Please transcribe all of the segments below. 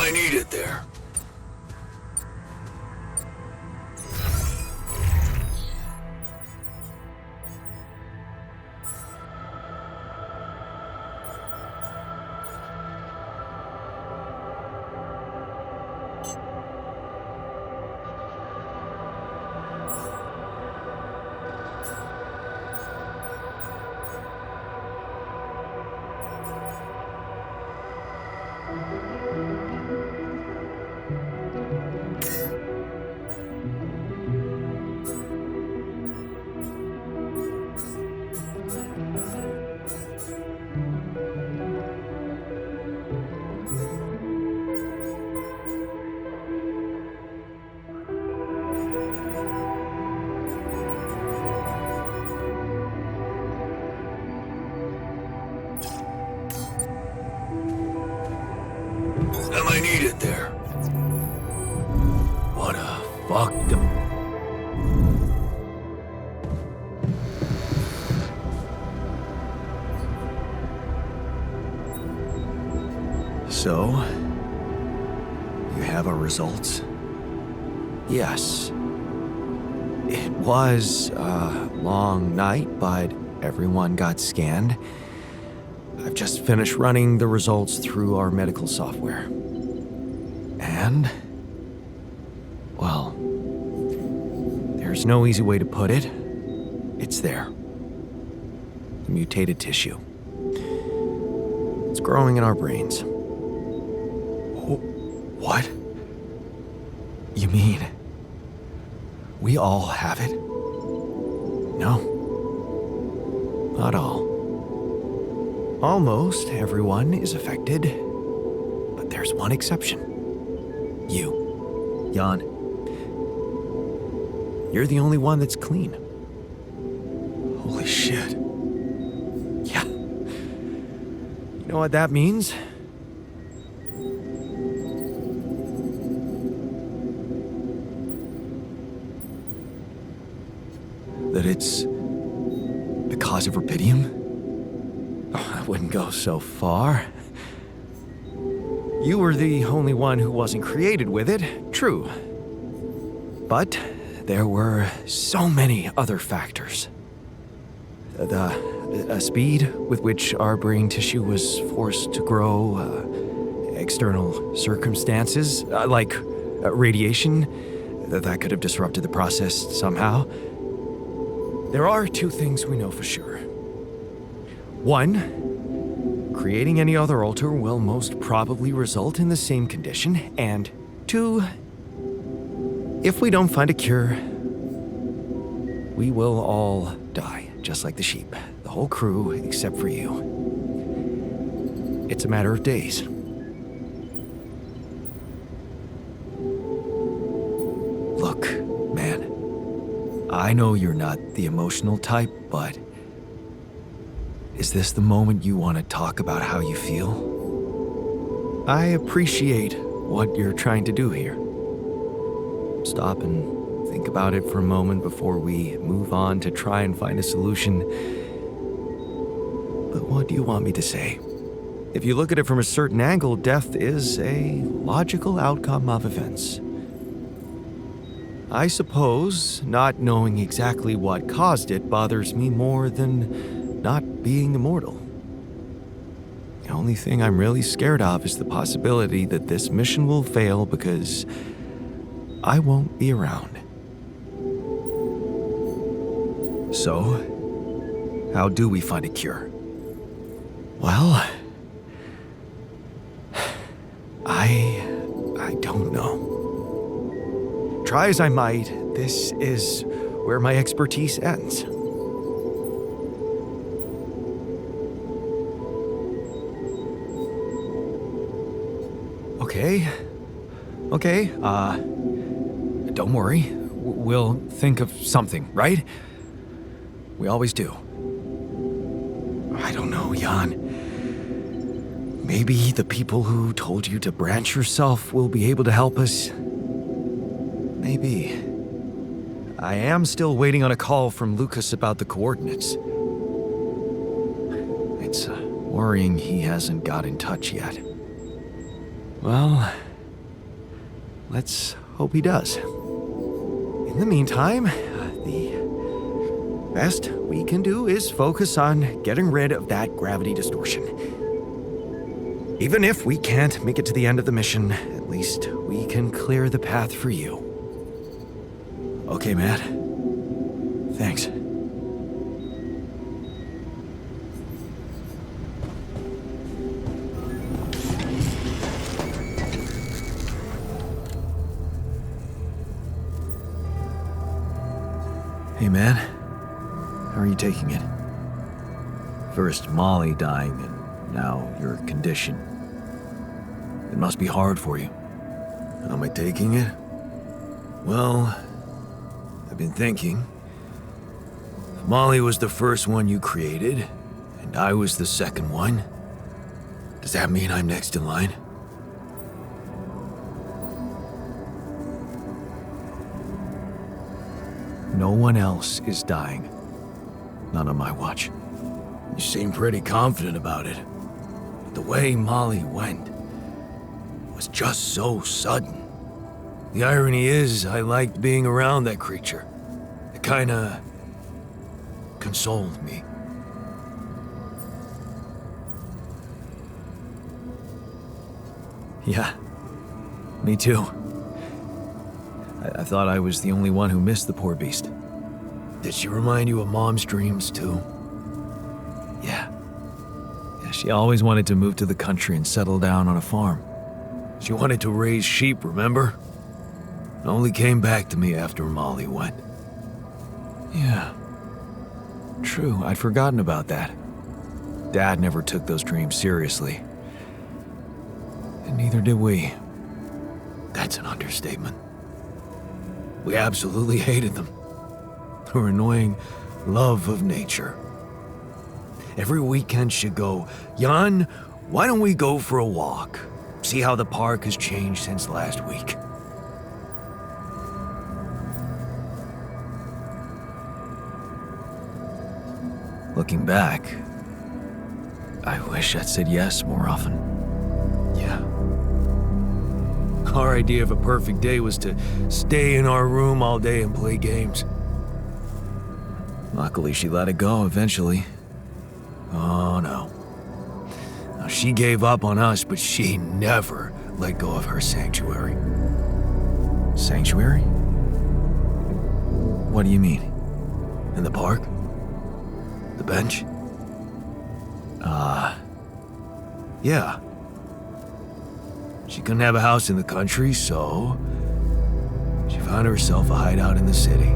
I needed there? Am I needed there? What a fucked up... So, you have our results? Yes. It was a long night, but everyone got scanned. I've just finished running the results through our medical software. And, well, there's no easy way to put it. It's there. The mutated tissue. It's growing in our brains. What? You mean... we all have it? No. Not all. Almost everyone is affected, but there's one exception. You, Jan. You're the only one that's clean. Holy shit. Yeah. You know what that means? That it's... the cause of Rapidium? Oh, I wouldn't go so far. You were the only one who wasn't created with it, true. But there were so many other factors. The speed with which our brain tissue was forced to grow, external circumstances, like radiation, that could have disrupted the process somehow. There are two things we know for sure. One, creating any other alter will most probably result in the same condition. And two, if we don't find a cure, we will all die, just like the sheep. The whole crew, except for you. It's a matter of days. Look, man. I know you're not the emotional type, but... is this the moment you want to talk about how you feel? I appreciate what you're trying to do here. Stop and think about it for a moment before we move on to try and find a solution. But what do you want me to say? If you look at it from a certain angle, death is a logical outcome of events. I suppose not knowing exactly what caused it bothers me more than not being immortal. The only thing I'm really scared of is the possibility that this mission will fail because I won't be around. So, how do we find a cure? Well, I don't know. Try as I might, this is where my expertise ends. Okay, don't worry. We'll think of something, right? We always do. I don't know, Jan. Maybe the people who told you to branch yourself will be able to help us. Maybe. I am still waiting on a call from Lucas about the coordinates. It's worrying he hasn't got in touch yet. Well, Let's hope he does. In the meantime, the best we can do is focus on getting rid of that gravity distortion. Even if we can't make it to the end of the mission, at least we can clear the path for you. Okay, Matt. Thanks. Hey, man. How are you taking it? First Molly dying, and now your condition. It must be hard for you. How am I taking it? Well, I've been thinking. If Molly was the first one you created, and I was the second one, does that mean I'm next in line? No one else is dying. Not on my watch. You seem pretty confident about it. The way Molly went was just so sudden. The irony is, I liked being around that creature. It kinda consoled me. Yeah, me too. I thought I was the only one who missed the poor beast. Did she remind you of Mom's dreams, too? Yeah. She always wanted to move to the country and settle down on a farm. She wanted to raise sheep, remember? It only came back to me after Molly went. Yeah. True, I'd forgotten about that. Dad never took those dreams seriously. And neither did we. That's an understatement. We absolutely hated them. Her annoying love of nature. Every weekend she'd go, Jan, why don't we go for a walk? See how the park has changed since last week. Looking back, I wish I'd said yes more often. Yeah. Our idea of a perfect day was to stay in our room all day and play games. Luckily, she let it go eventually. Oh no. Now, she gave up on us, but she never let go of her sanctuary. Sanctuary? What do you mean? In the park? The bench? Yeah. She couldn't have a house in the country, so she found herself a hideout in the city.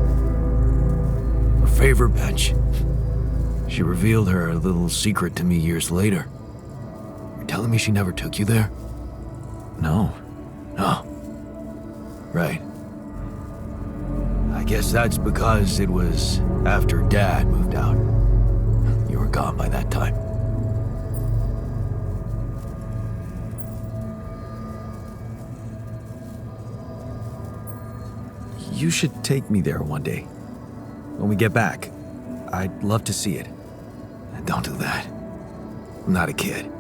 Her favorite bench. She revealed her little secret to me years later. You're telling me she never took you there? No. Right. I guess that's because it was after Dad moved out. You were gone by that time. You should take me there one day. When we get back, I'd love to see it. Don't do that. I'm not a kid.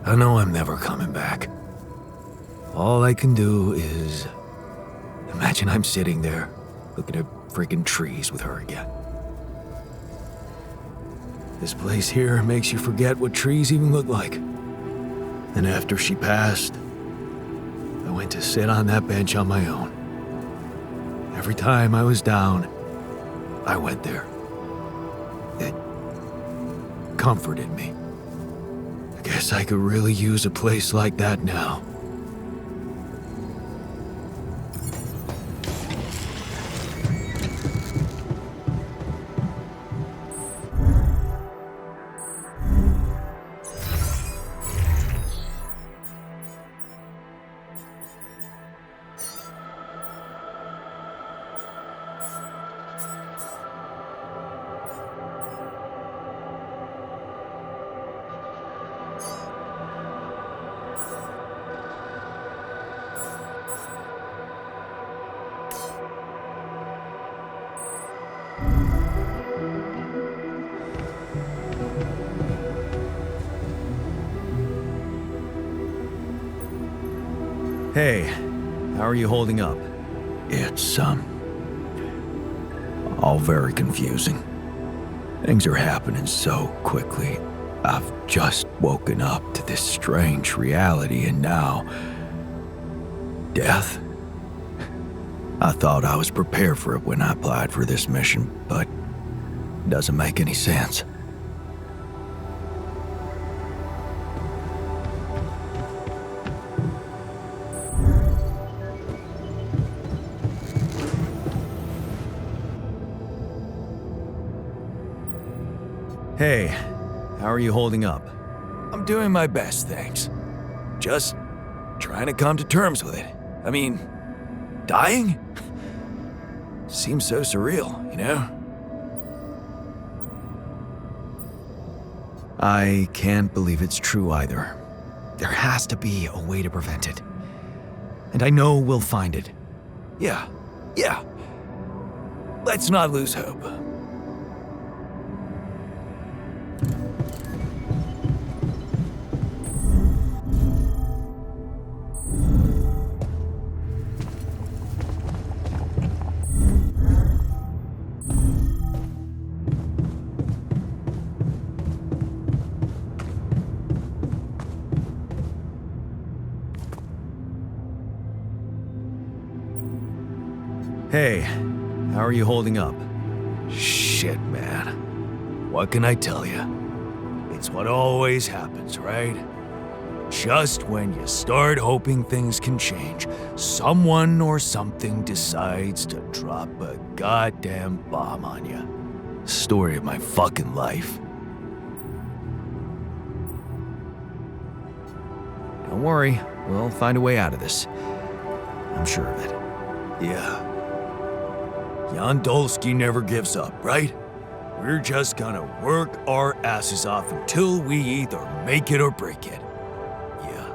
I know I'm never coming back. All I can do is imagine I'm sitting there, looking at freaking trees with her again. This place here makes you forget what trees even look like. And after she passed, I went to sit on that bench on my own. Every time I was down, I went there. It comforted me. I guess I could really use a place like that now. Hey, how are you holding up? It's, all very confusing. Things are happening so quickly. I've just woken up to this strange reality, and now... death? I thought I was prepared for it when I applied for this mission, but it doesn't make any sense. Hey, how are you holding up? I'm doing my best, thanks. Just trying to come to terms with it. I mean, dying? Seems so surreal, you know? I can't believe it's true either. There has to be a way to prevent it. And I know we'll find it. Yeah. Let's not lose hope. Hey, how are you holding up? Shit, man. What can I tell you? It's what always happens, right? Just when you start hoping things can change, someone or something decides to drop a goddamn bomb on you. Story of my fucking life. Don't worry, we'll find a way out of this. I'm sure of it. Yeah. Jan Dolski never gives up, right? We're just gonna work our asses off until we either make it or break it. Yeah.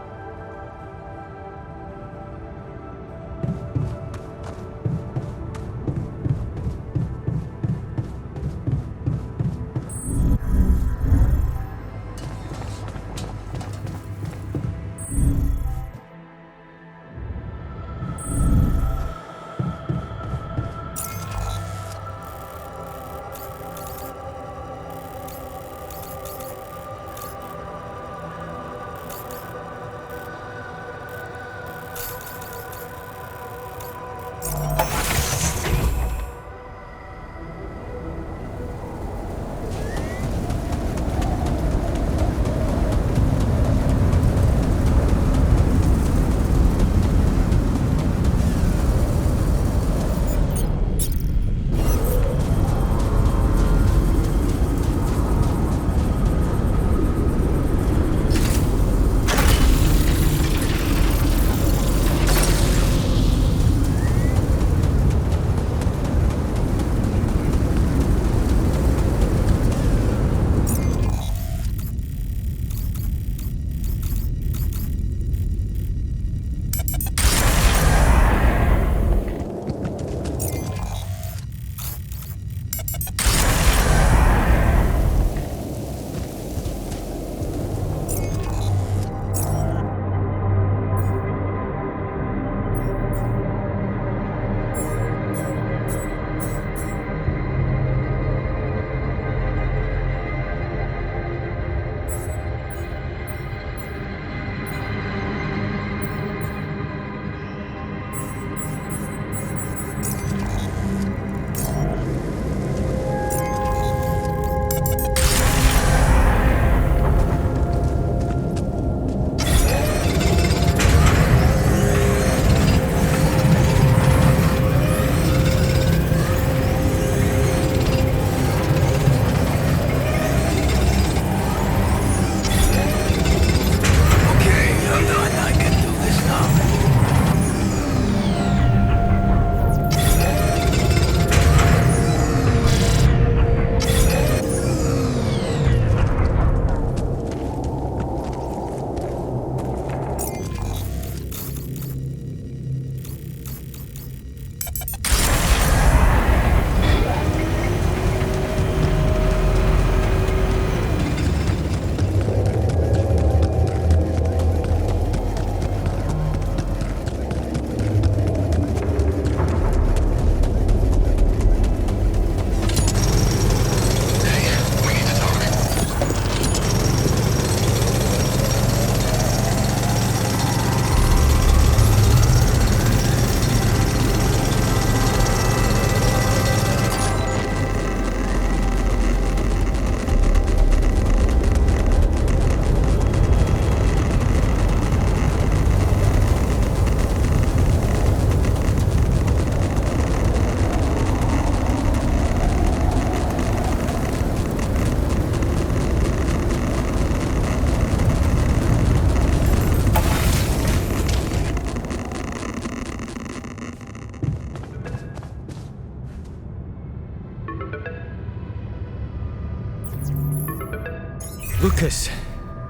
Lucas,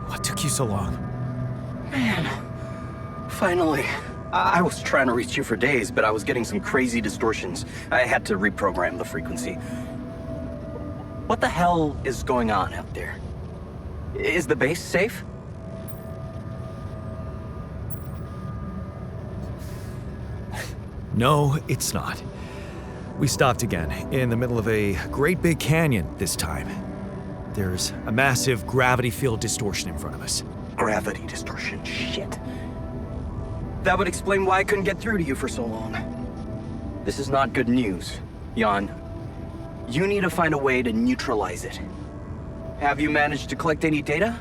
what took you so long? Man, finally. I was trying to reach you for days, but I was getting some crazy distortions. I had to reprogram the frequency. What the hell is going on out there? Is the base safe? No, it's not. We stopped again, in the middle of a great big canyon this time. There's a massive gravity field distortion in front of us. Gravity distortion, shit. That would explain why I couldn't get through to you for so long. This is not good news, Jan. You need to find a way to neutralize it. Have you managed to collect any data?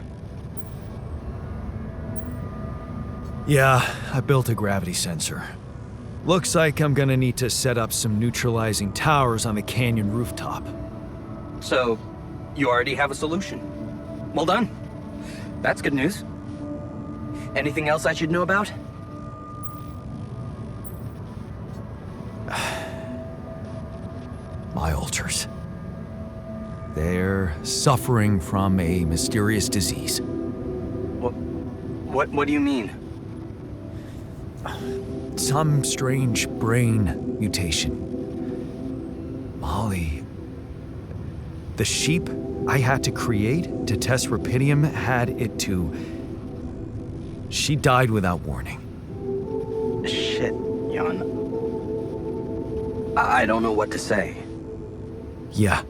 Yeah, I built a gravity sensor. Looks like I'm gonna need to set up some neutralizing towers on the canyon rooftop. So, you already have a solution. Well done. That's good news. Anything else I should know about? My alters. They're suffering from a mysterious disease. What do you mean? Some strange brain mutation. Molly... The sheep I had to create to test Rapidium had it too. She died without warning. Shit, Jan. I don't know what to say. Yeah,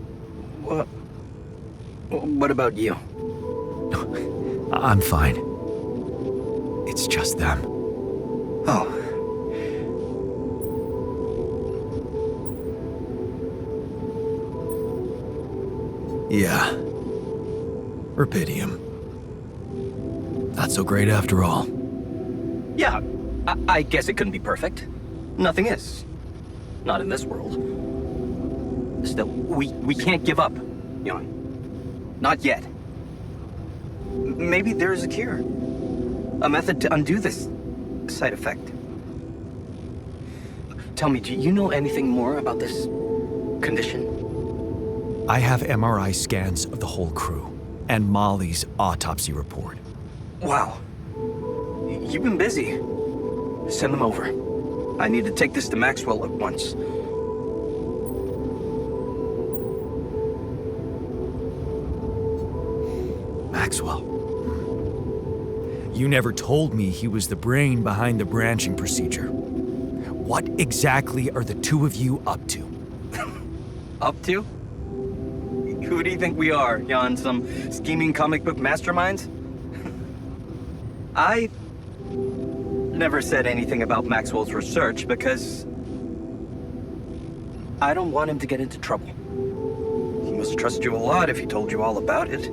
What about you? I'm fine. It's just them. Oh. Yeah. Rapidium. Not so great after all. Yeah, I guess it couldn't be perfect. Nothing is. Not in this world. Still, we can't give up, Jan. Not yet. Maybe there is a cure. A method to undo this side effect. Tell me, do you know anything more about this condition? I have MRI scans of the whole crew, and Molly's autopsy report. Wow. You've been busy. Send them over. I need to take this to Maxwell at once. Maxwell. You never told me he was the brain behind the branching procedure. What exactly are the two of you up to? Up to? Who do you think we are, Jan? Some scheming comic book masterminds? I never said anything about Maxwell's research because I don't want him to get into trouble. He must trust you a lot if he told you all about it.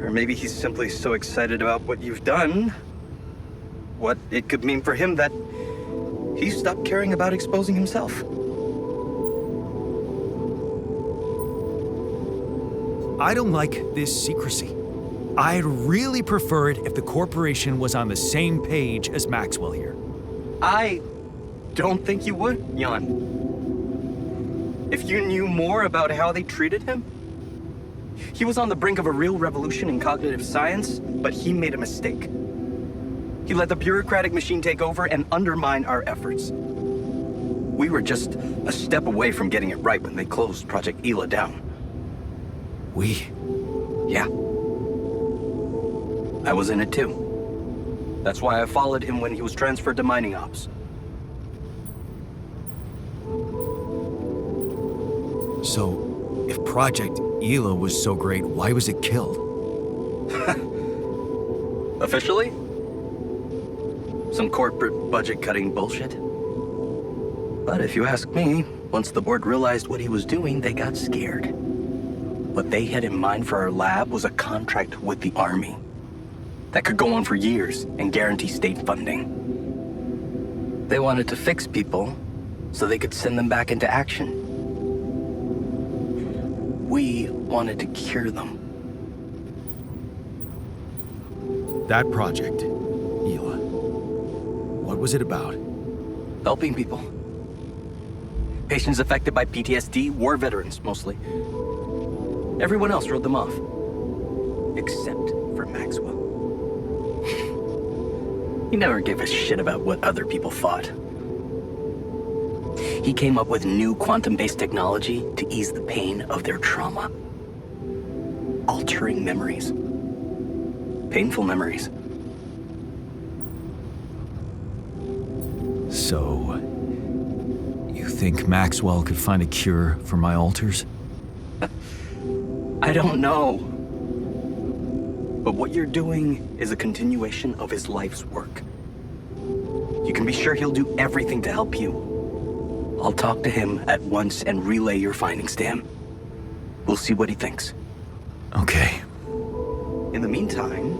Or maybe he's simply so excited about what you've done, what it could mean for him that he stopped caring about exposing himself. I don't like this secrecy. I'd really prefer it if the corporation was on the same page as Maxwell here. I don't think you would, Jan. If you knew more about how they treated him, he was on the brink of a real revolution in cognitive science, but he made a mistake. He let the bureaucratic machine take over and undermine our efforts. We were just a step away from getting it right when they closed Project Ela down. We? Yeah. I was in it too. That's why I followed him when he was transferred to mining ops. So, if Project Ela was so great, why was it killed? Officially? Some corporate budget-cutting bullshit. But if you ask me, once the board realized what he was doing, they got scared. What they had in mind for our lab was a contract with the Army that could go on for years and guarantee state funding. They wanted to fix people so they could send them back into action. We wanted to cure them. That project, Ela. What was it about? Helping people. Patients affected by PTSD, war veterans mostly. Everyone else wrote them off. except for Maxwell. He never gave a shit about what other people thought. He came up with new quantum-based technology to ease the pain of their trauma. Altering memories. Painful memories. So, you think Maxwell could find a cure for my alters? I don't know. But what you're doing is a continuation of his life's work. You can be sure he'll do everything to help you. I'll talk to him at once and relay your findings to him. We'll see what he thinks. Okay. In the meantime,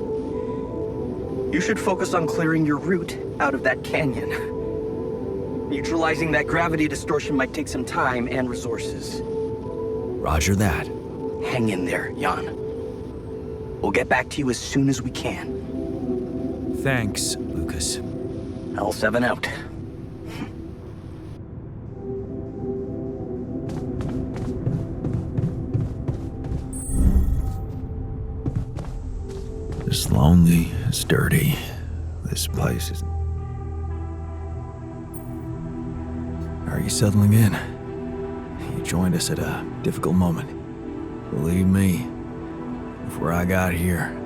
you should focus on clearing your route out of that canyon. Neutralizing that gravity distortion might take some time and resources. Roger that. Hang in there, Jan. We'll get back to you as soon as we can. Thanks, Lucas. L7 out. It's lonely, it's dirty. This place is... Are you settling in? You joined us at a difficult moment. Believe me, before I got here,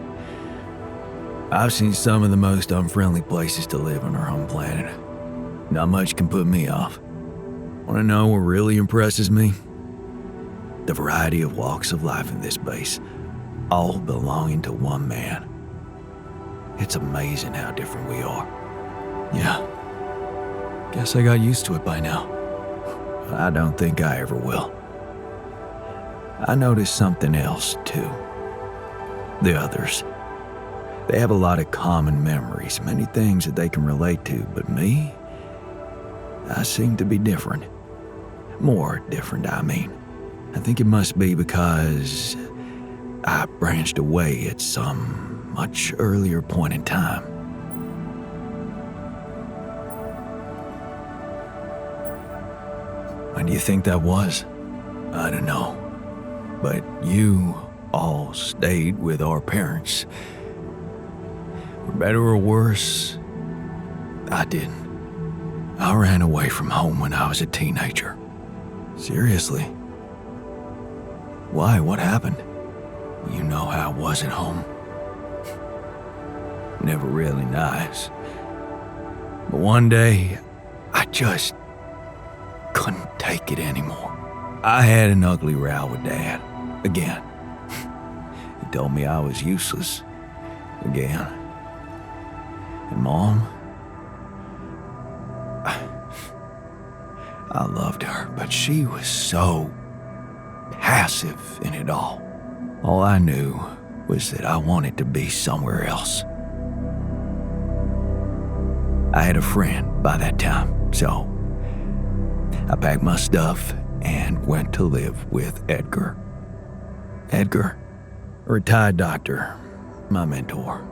I've seen some of the most unfriendly places to live on our home planet. Not much can put me off. Want to know what really impresses me? The variety of walks of life in this base, all belonging to one man. It's amazing how different we are. Yeah. Guess I got used to it by now. I don't think I ever will. I noticed something else, too. The others. They have a lot of common memories, many things that they can relate to, but me? I seem to be different. More different, I mean. I think it must be because I branched away at some much earlier point in time. When do you think that was? I don't know. But you all stayed with our parents. For better or worse, I didn't. I ran away from home when I was a teenager. Seriously. Why? What happened? You know how it was at home. Never really nice. But one day, I just couldn't take it anymore. I had an ugly row with Dad. Again. He told me I was useless. Again. And Mom? I loved her, but she was so passive in it all. All I knew was that I wanted to be somewhere else. I had a friend by that time, so I packed my stuff and went to live with Edgar. Edgar, a retired doctor, my mentor.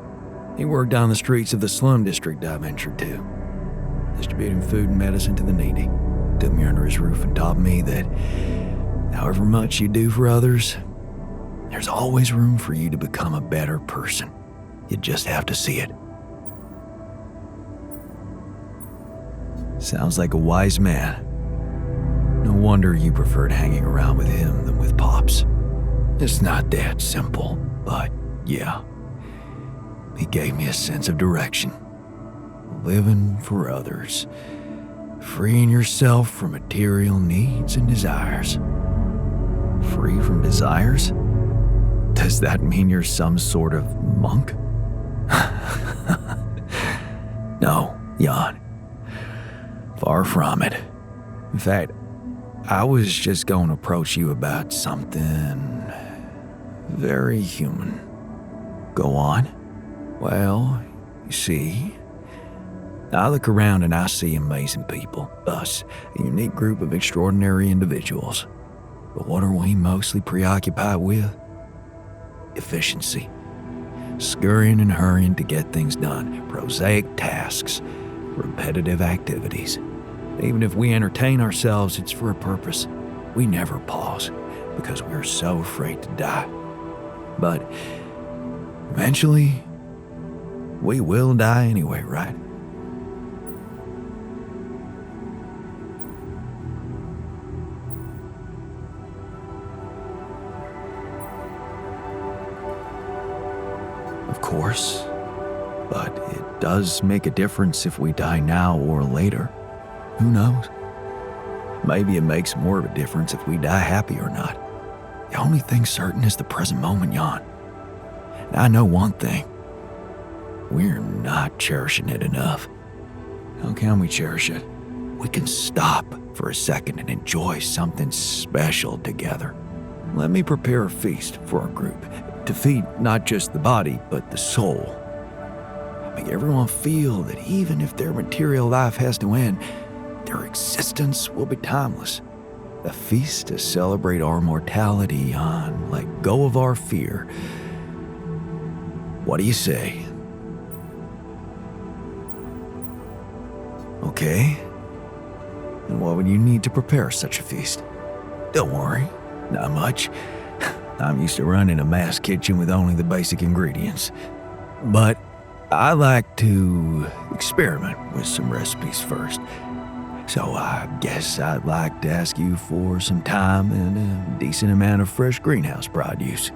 He worked down the streets of the slum district I ventured to, distributing food and medicine to the needy. Took me under his roof and taught me that however much you do for others, there's always room for you to become a better person. You just have to see it. Sounds like a wise man. No wonder you preferred hanging around with him than with Pops. It's not that simple, but yeah. He gave me a sense of direction. Living for others. Freeing yourself from material needs and desires. Free from desires? Does that mean you're some sort of monk? No, Jan. Far from it. In fact, I was just going to approach you about something very human. Go on. Well, you see, I look around and I see amazing people, us, a unique group of extraordinary individuals. But what are we mostly preoccupied with? Efficiency. Scurrying and hurrying to get things done, prosaic tasks, repetitive activities. Even if we entertain ourselves, it's for a purpose. We never pause because we're so afraid to die. But Eventually, we will die anyway, right? Of course, but it does make a difference if we die now or later. Who knows? Maybe it makes more of a difference if we die happy or not. The only thing certain is the present moment, Jan. And I know one thing. We're not cherishing it enough. How can we cherish it? We can stop for a second and enjoy something special together. Let me prepare a feast for our group to feed not just the body, but the soul. Make everyone feel that even if their material life has to end, their existence will be timeless. A feast to celebrate our mortality and let go of our fear. What do you say? Okay. And what would you need to prepare such a feast? Don't worry, not much. I'm used to running a mass kitchen with only the basic ingredients. But I like to experiment with some recipes first. So I guess I'd like to ask you for some time and a decent amount of fresh greenhouse produce.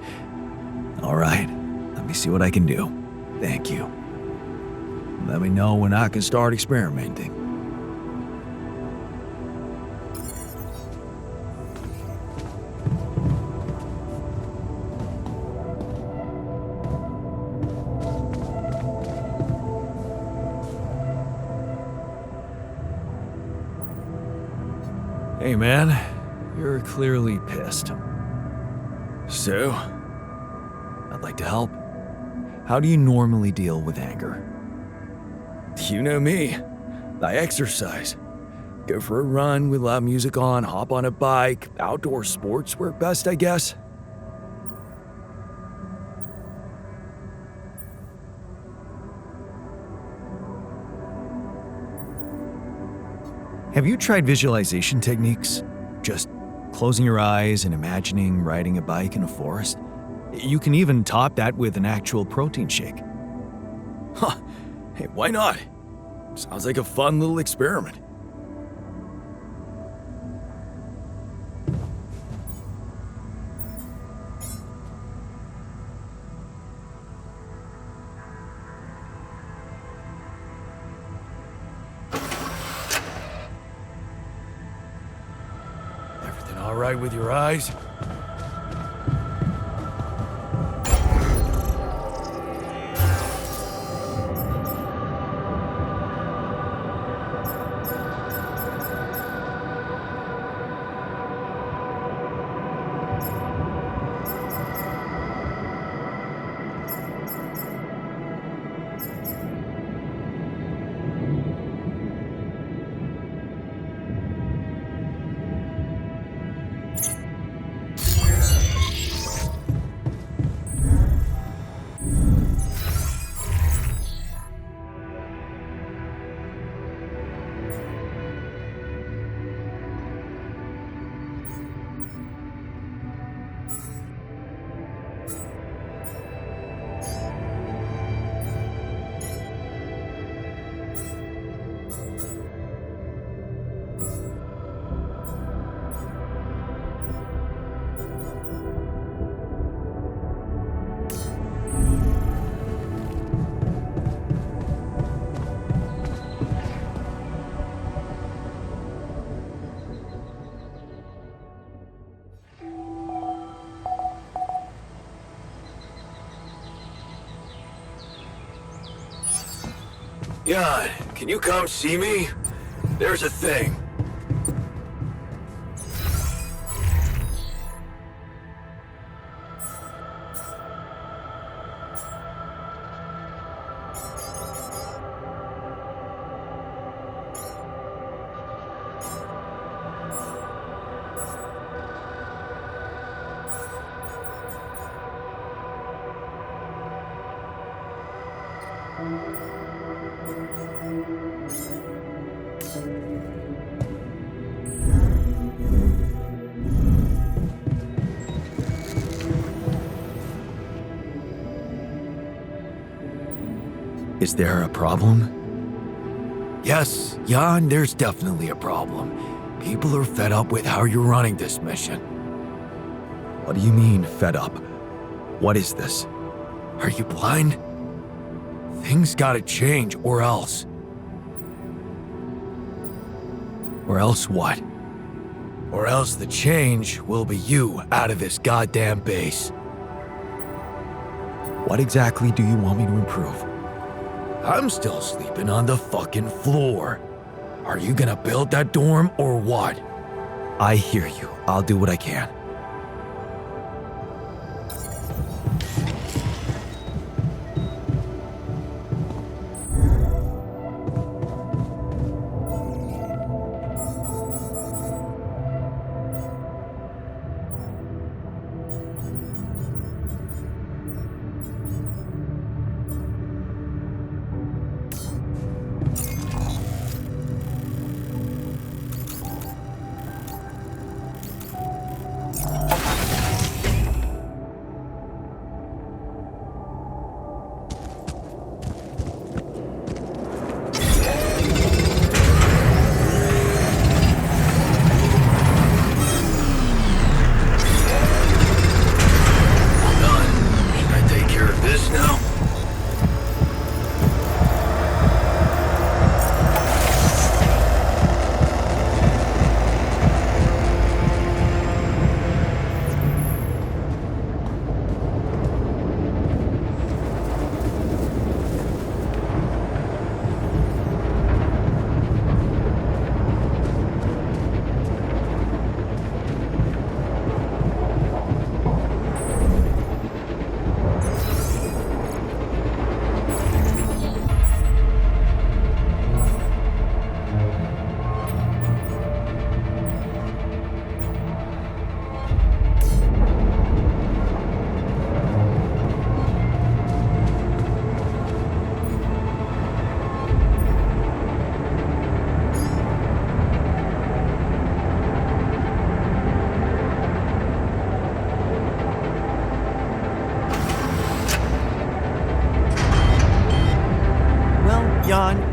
All right, let me see what I can do. Thank you. Let me know when I can start experimenting. Hey man, you're clearly pissed. So, I'd like to help. How do you normally deal with anger? You know me. I exercise. Go for a run with loud music on, hop on a bike. Outdoor sports work best, I guess. Have you tried visualization techniques? Just closing your eyes and imagining riding a bike in a forest? You can even top that with an actual protein shake. Huh, hey, why not? Sounds like a fun little experiment. All right with your eyes? Jan, can you come see me? There's a thing. Is there a problem? Yes, Jan, there's definitely a problem. People are fed up with how you're running this mission. What do you mean, fed up? What is this? Are you blind? Things gotta change, or else. Or else what? Or else the change will be you out of this goddamn base. What exactly do you want me to improve? I'm still sleeping on the fucking floor. Are you gonna build that dorm or what? I hear you. I'll do what I can.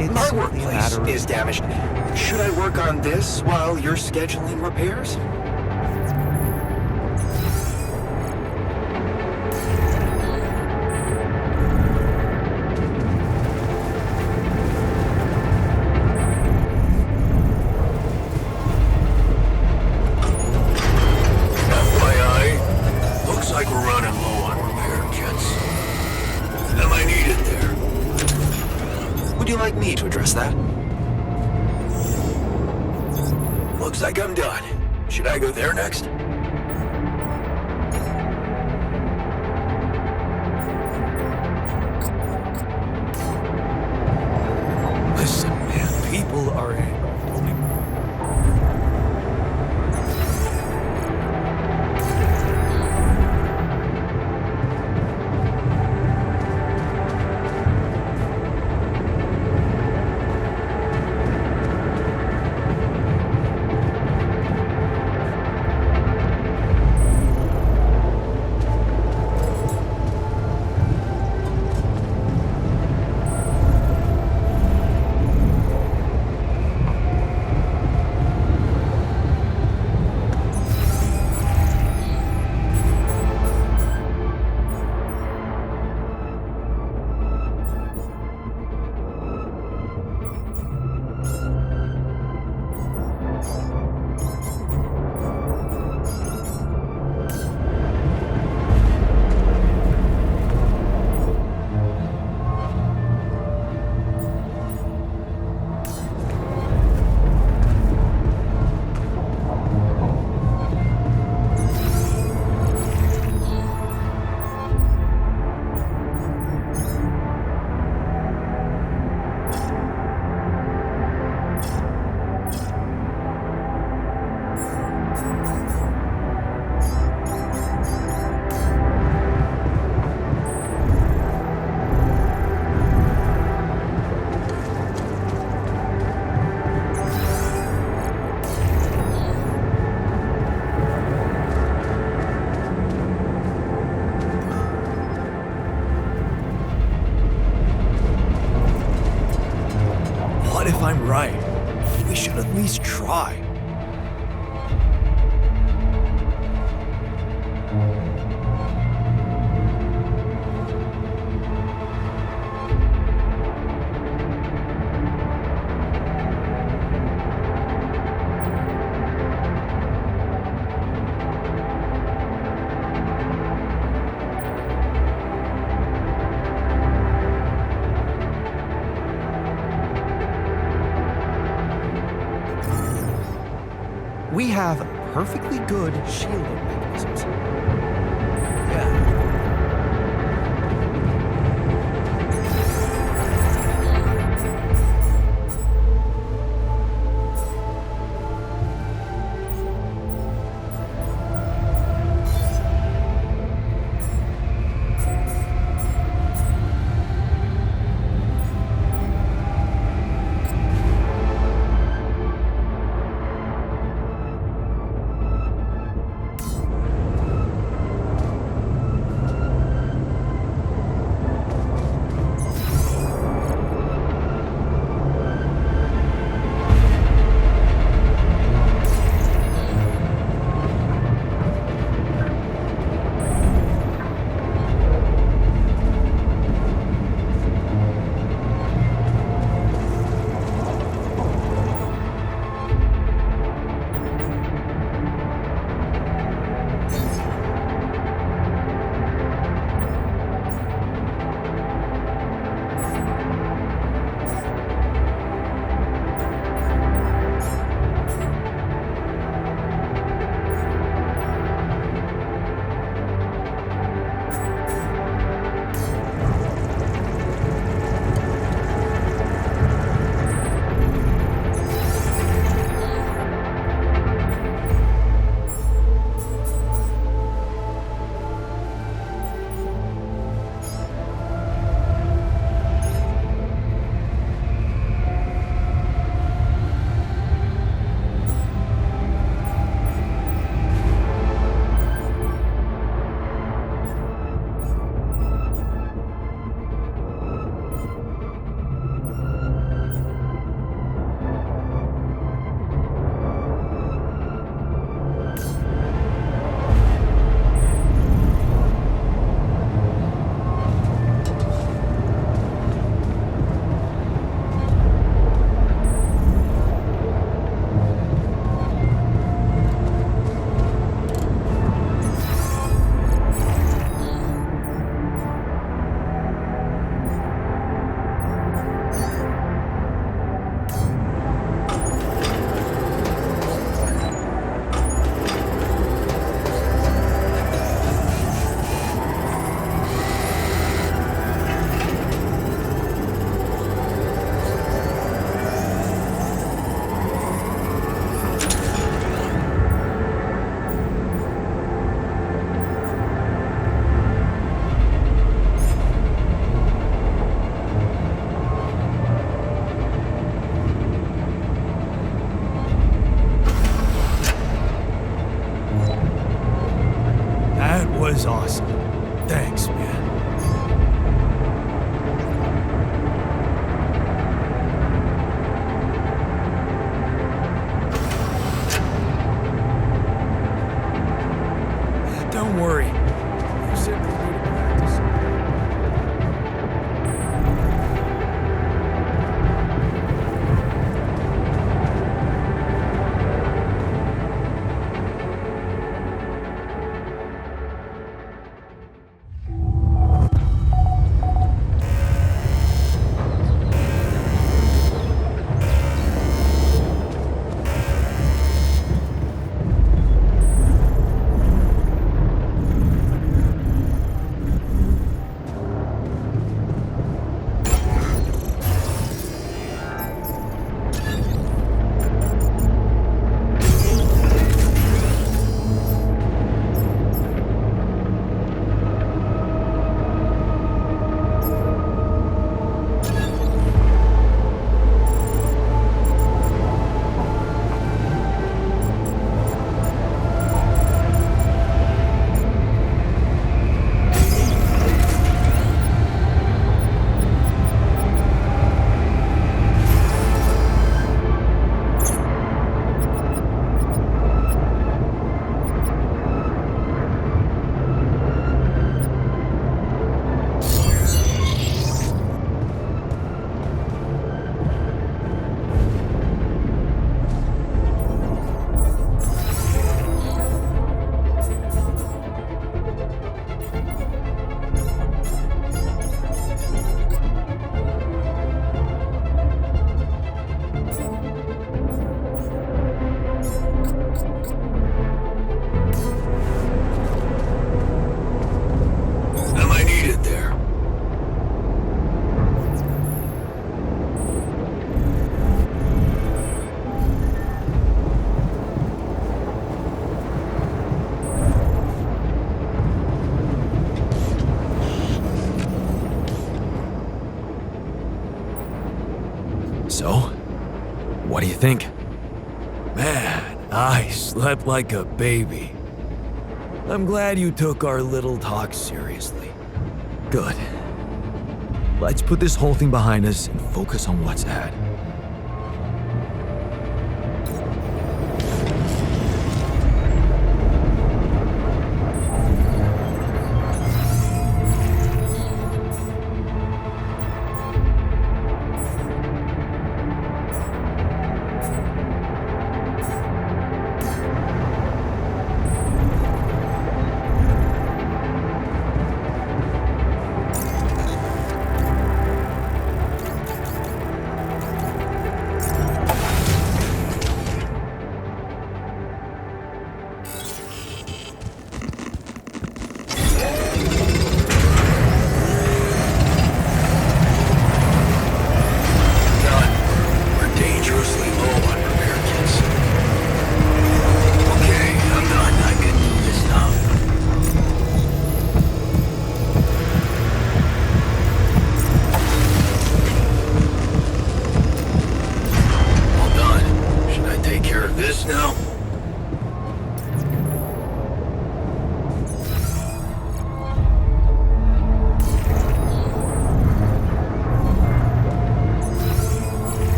My workplace is damaged. Should I work on this while you're scheduling repairs? FYI, looks like we're running low on repair kits. Am I needed there? Would you like me to address that? Looks like I'm done. Should I go there next? Listen, man, people are angry. What if I'm right? We should at least try. We have perfectly good shielding mechanisms. Yeah. was awesome. Thanks, man. Don't worry. You simply need to practice. What do you think? Man, I slept like a baby. I'm glad you took our little talk seriously. Good. Let's put this whole thing behind us and focus on what's ahead.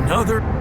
Another...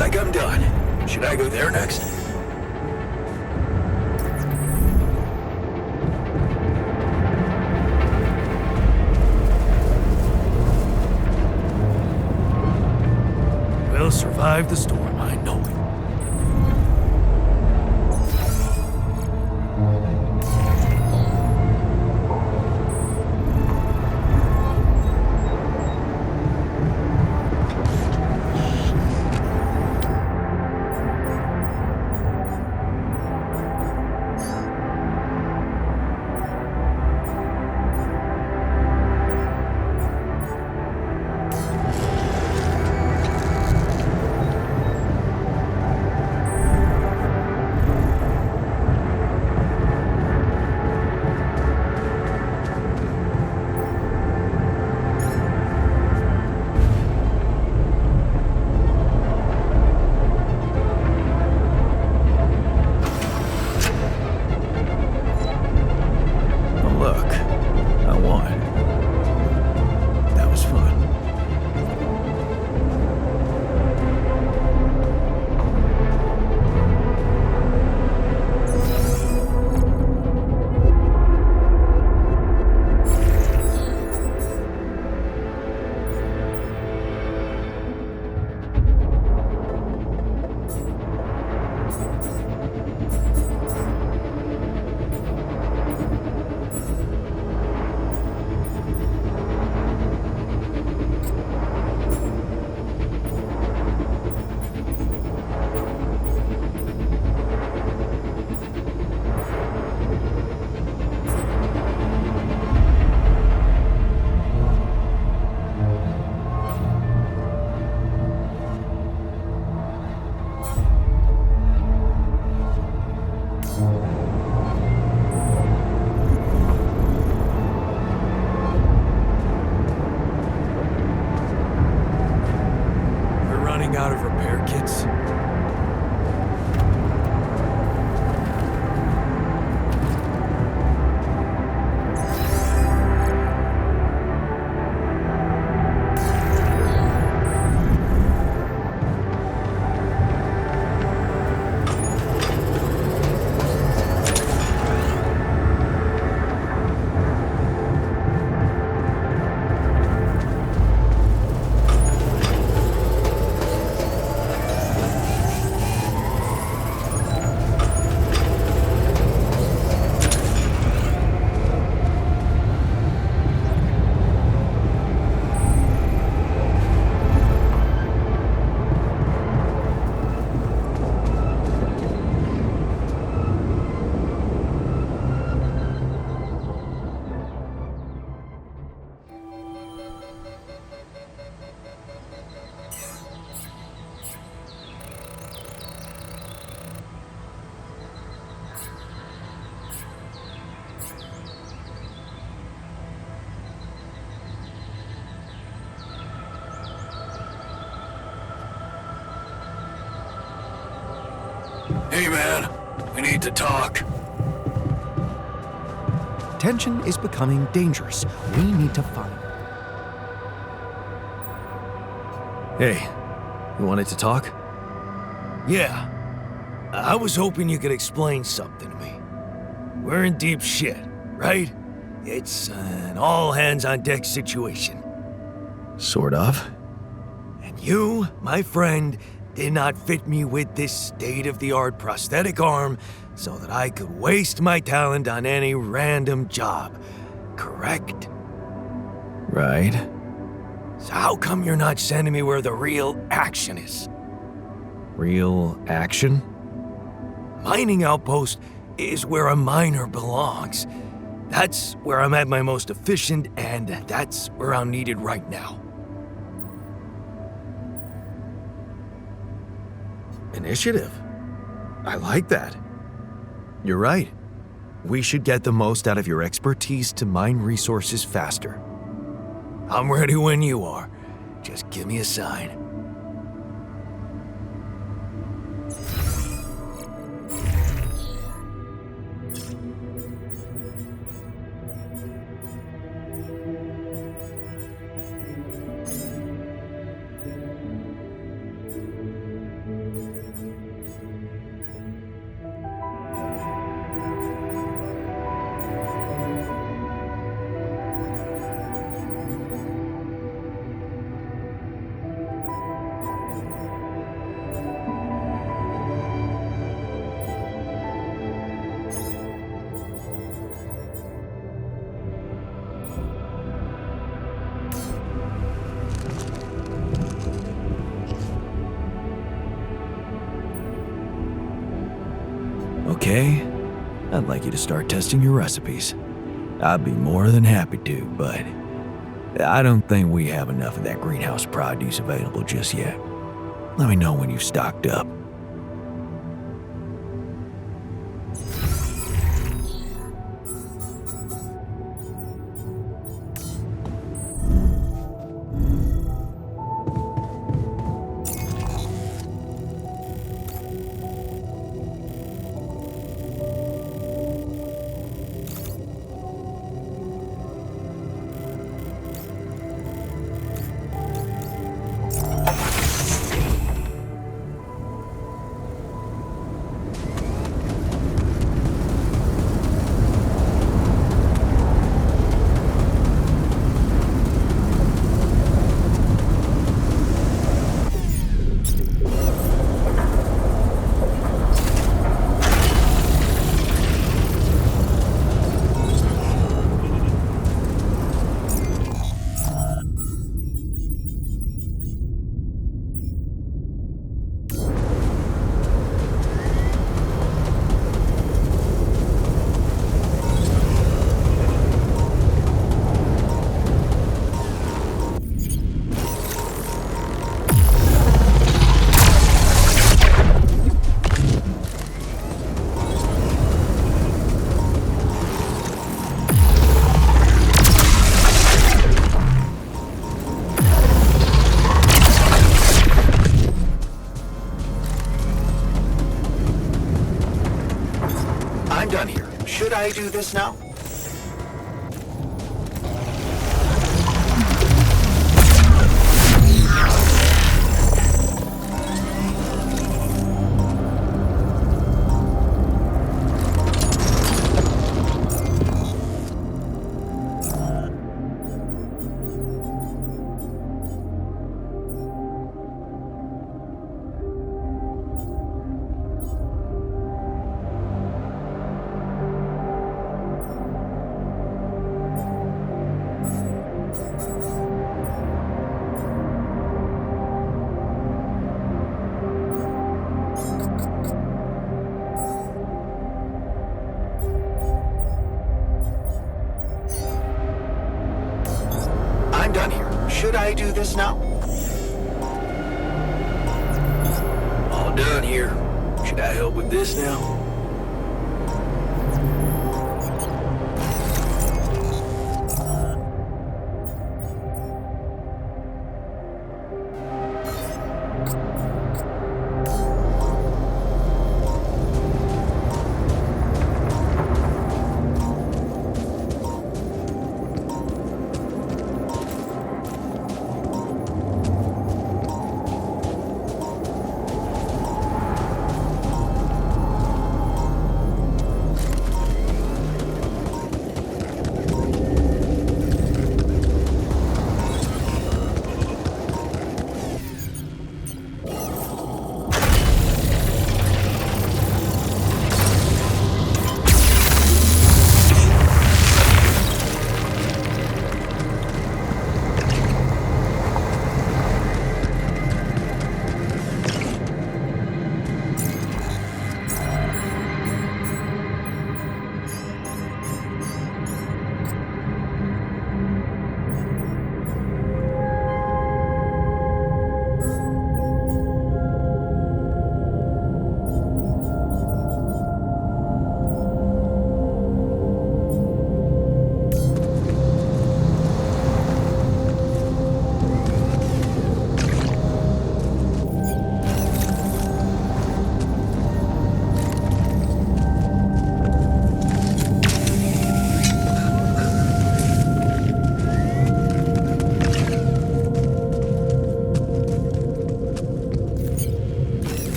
like I'm done. Should I go there next? We'll survive the storm, I know it. Hey man, we need to talk. Tension is becoming dangerous. We need to find... Hey, you wanted to talk? Yeah. I was hoping you could explain something to me. We're in deep shit, right? It's an all-hands-on-deck situation. Sort of. And you, my friend, did not fit me with this state-of-the-art prosthetic arm so that I could waste my talent on any random job. Correct? Right. So how come you're not sending me where the real action is? Real action? Mining outpost is where a miner belongs. That's where I'm at my most efficient, and that's where I'm needed right now. Initiative. I like that. You're right. We should get the most out of your expertise to mine resources faster. I'm ready when you are. Just give me a sign. Okay, I'd like you to start testing your recipes. I'd be more than happy to, but I don't think we have enough of that greenhouse produce available just yet. Let me know when you've stocked up. Should I do this now? I'm done here. Should I do this now? All done here. Should I help with this now?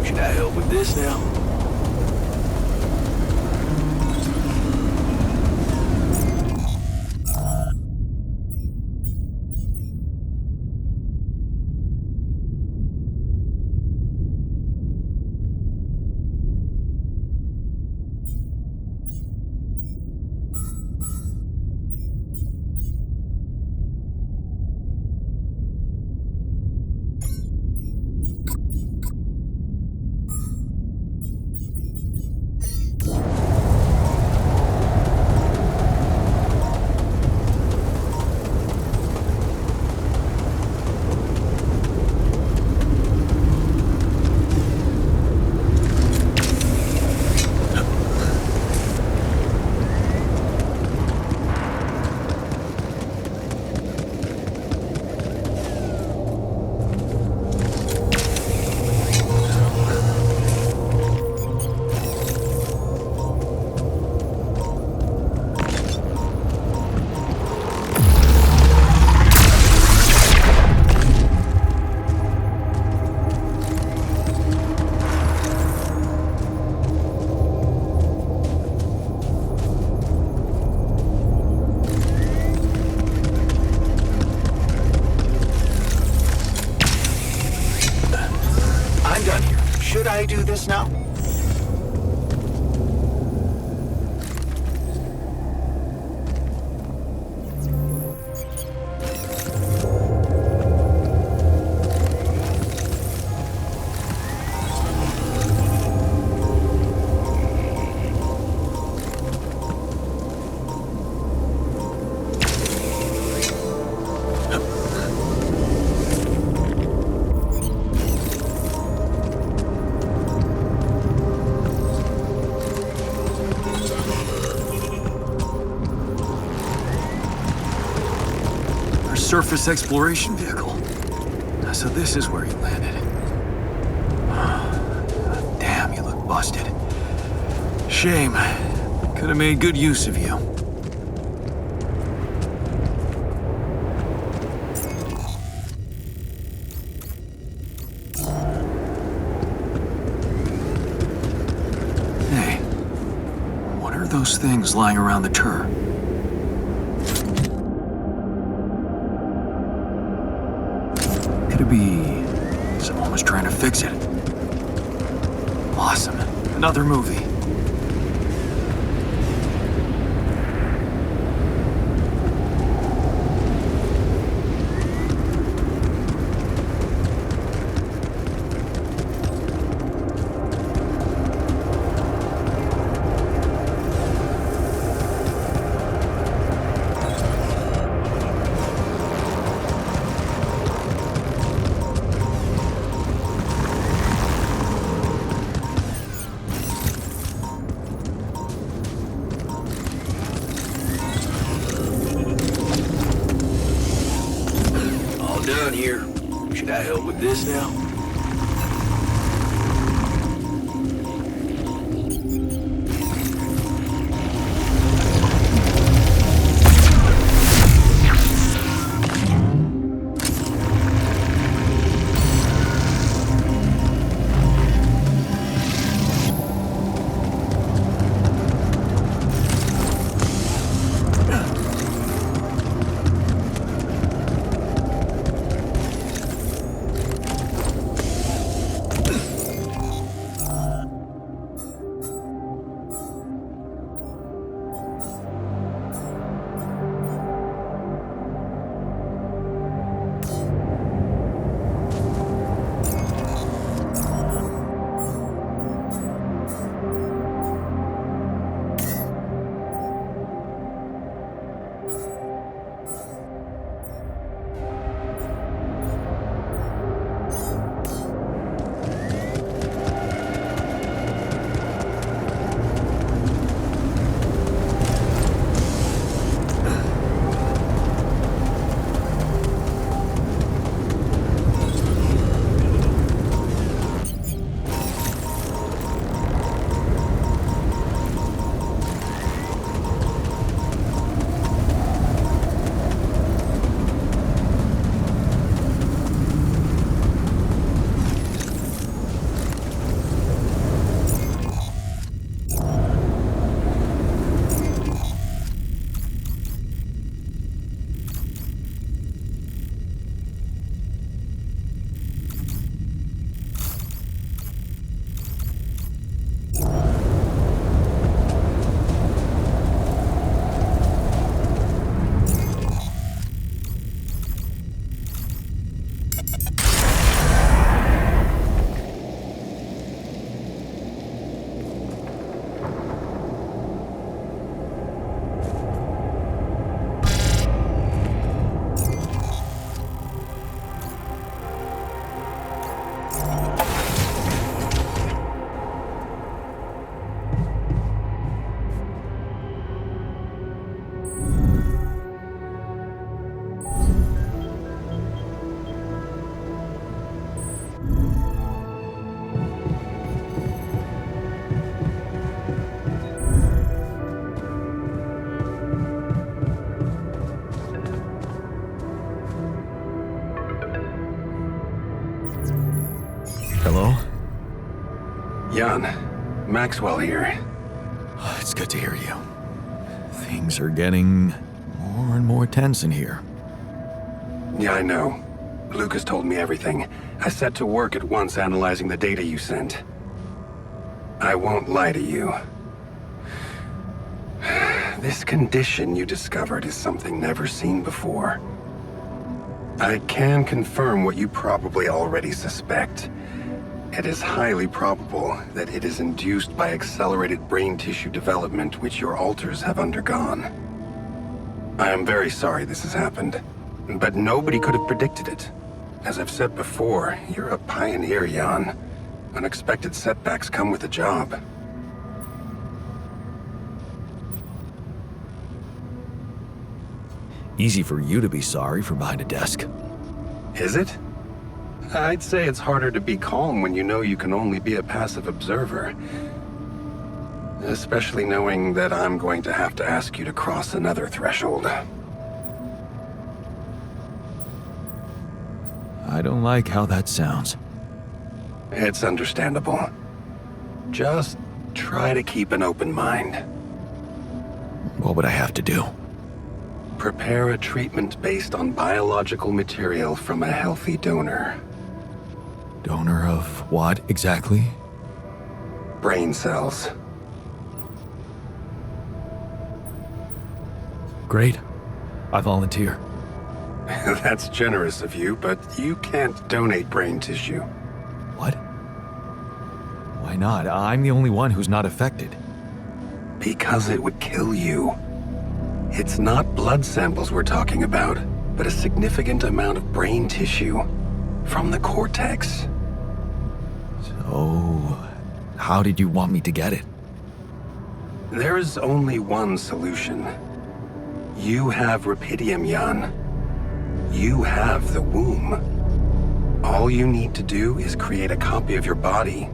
Should I help with this now? Should I do this now? Surface exploration vehicle. So this is where you landed. Damn, you look busted. Shame. Could have made good use of you. Hey, what are those things lying around the turret? Could it be someone was trying to fix it? Awesome. Another movie. Done here. Should I help with this now? Jan, Maxwell here. It's good to hear you. Things are getting more and more tense in here. Yeah, I know. Lucas told me everything. I set to work at once analyzing the data you sent. I won't lie to you. This condition you discovered is something never seen before. I can confirm what you probably already suspect. It is highly probable that it is induced by accelerated brain tissue development which your alters have undergone. I am very sorry this has happened, but nobody could have predicted it. As I've said before, you're a pioneer, Jan. Unexpected setbacks come with the job. Easy for you to be sorry from behind a desk. Is it? I'd say it's harder to be calm when you know you can only be a passive observer. Especially knowing that I'm going to have to ask you to cross another threshold. I don't like how that sounds. It's understandable. Just try to keep an open mind. What would I have to do? Prepare a treatment based on biological material from a healthy donor. Donor of what exactly? Brain cells. Great. I volunteer. That's generous of you, but you can't donate brain tissue. What? Why not? I'm the only one who's not affected. Because it would kill you. It's not blood samples we're talking about, but a significant amount of brain tissue from the cortex. So, how did you want me to get it? There is only one solution. You have Rapidium, Jan. You have the womb. All you need to do is create a copy of your body,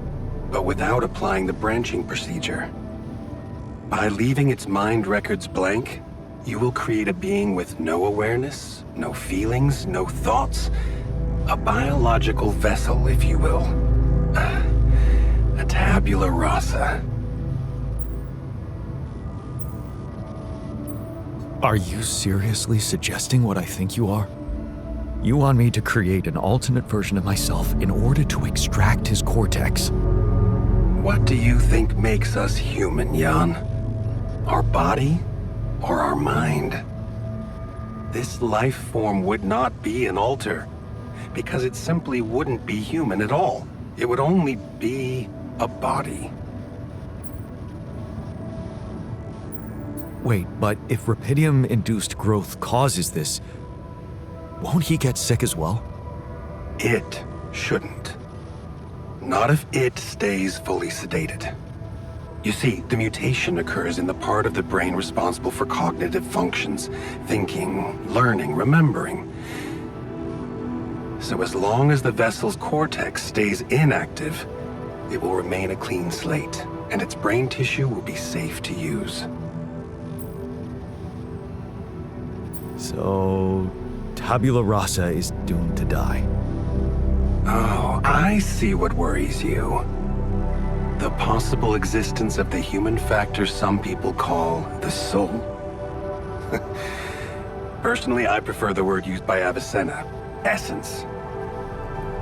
but without applying the branching procedure. By leaving its mind records blank, you will create a being with no awareness, no feelings, no thoughts. A biological vessel, if you will. A tabula rasa. Are you seriously suggesting what I think you are? You want me to create an alternate version of myself in order to extract his cortex? What do you think makes us human, Jan? Our body or our mind? This life form would not be an alter, because it simply wouldn't be human at all. It would only be a body. Wait, but if Rapidium-induced growth causes this, won't he get sick as well? It shouldn't. Not if it stays fully sedated. You see, the mutation occurs in the part of the brain responsible for cognitive functions, thinking, learning, remembering. So as long as the vessel's cortex stays inactive, it will remain a clean slate, and its brain tissue will be safe to use. So, Tabula Rasa is doomed to die. Oh, I see what worries you. The possible existence of the human factor some people call the soul. Personally, I prefer the word used by Avicenna, essence.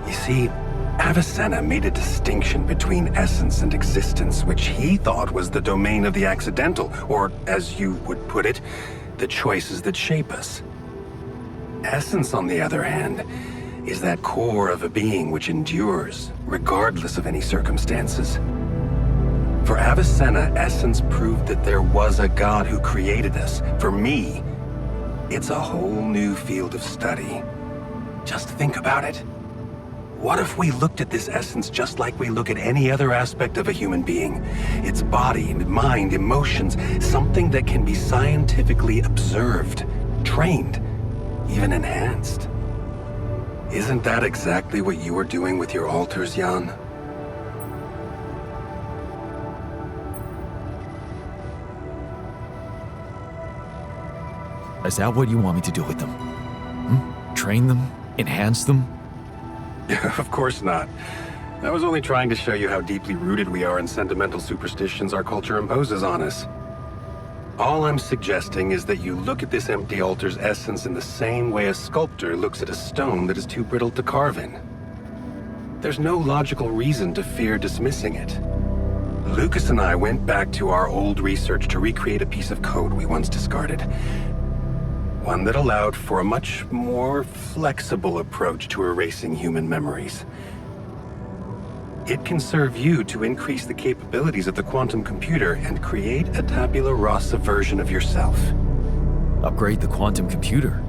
You see, Avicenna made a distinction between essence and existence, which he thought was the domain of the accidental, or, as you would put it, the choices that shape us. Essence, on the other hand, is that core of a being which endures, regardless of any circumstances. For Avicenna, essence proved that there was a God who created us. For me, it's a whole new field of study. Just think about it. What if we looked at this essence just like we look at any other aspect of a human being? Its body, mind, emotions, something that can be scientifically observed, trained, even enhanced. Isn't that exactly what you were doing with your alters, Jan? Is that what you want me to do with them? Train them? Enhance them? Of course not. I was only trying to show you how deeply rooted we are in sentimental superstitions our culture imposes on us. All I'm suggesting is that you look at this empty altar's essence in the same way a sculptor looks at a stone that is too brittle to carve in. There's no logical reason to fear dismissing it. Lucas and I went back to our old research to recreate a piece of code we once discarded. One that allowed for a much more flexible approach to erasing human memories. It can serve you to increase the capabilities of the quantum computer and create a Tabula Rasa version of yourself. Upgrade the quantum computer?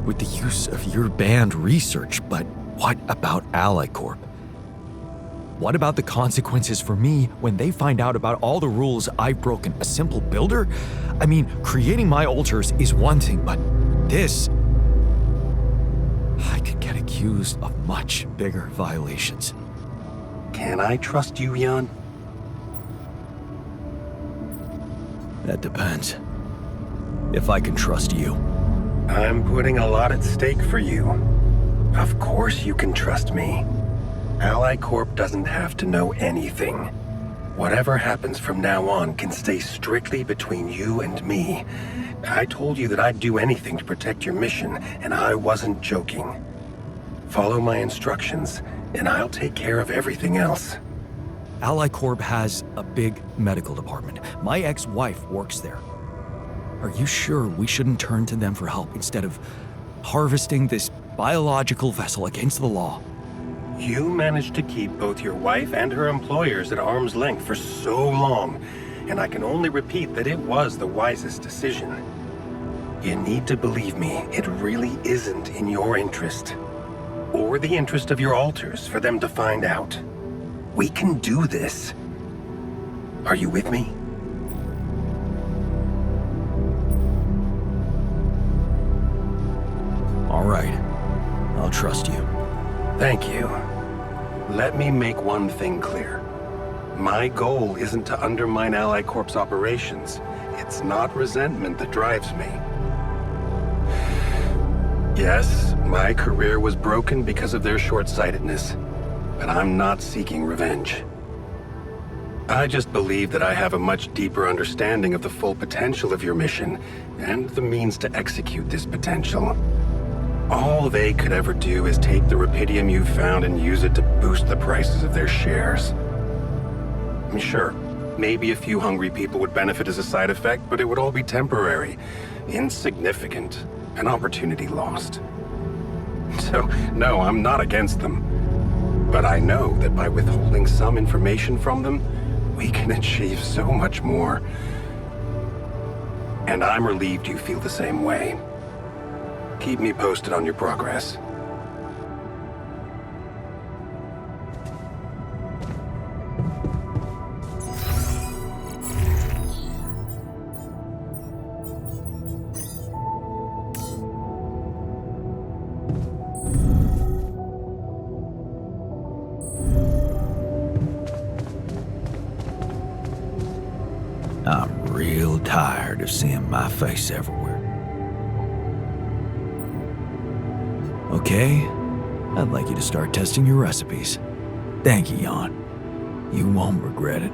With the use of your banned research, but what about Ally Corp? What about the consequences for me when they find out about all the rules I've broken? A simple builder? I mean, creating my alters is one thing, but this... I could get accused of much bigger violations. Can I trust you, Jan? That depends. If I can trust you. I'm putting a lot at stake for you. Of course you can trust me. Ally Corp doesn't have to know anything. Whatever happens from now on can stay strictly between you and me. I told you that I'd do anything to protect your mission, and I wasn't joking. Follow my instructions, and I'll take care of everything else. Ally Corp has a big medical department. My ex-wife works there. Are you sure we shouldn't turn to them for help instead of harvesting this biological vessel against the law? You managed to keep both your wife and her employers at arm's length for so long, and I can only repeat that it was the wisest decision. You need to believe me, it really isn't in your interest. Or the interest of your alters for them to find out. We can do this. Are you with me? All right. I'll trust you. Thank you. Let me make one thing clear. My goal isn't to undermine Ally Corp's operations. It's not resentment that drives me. Yes, my career was broken because of their short-sightedness, but I'm not seeking revenge. I just believe that I have a much deeper understanding of the full potential of your mission, and the means to execute this potential. All they could ever do is take the Rapidium you found and use it to boost the prices of their shares. I'm sure, maybe a few hungry people would benefit as a side effect, but it would all be temporary, insignificant. An opportunity lost. So, no, I'm not against them. But I know that by withholding some information from them, we can achieve so much more. And I'm relieved you feel the same way. Keep me posted on your progress. I'm real tired of seeing my face everywhere. Okay, I'd like you to start testing your recipes. Thank you, Jan. You won't regret it.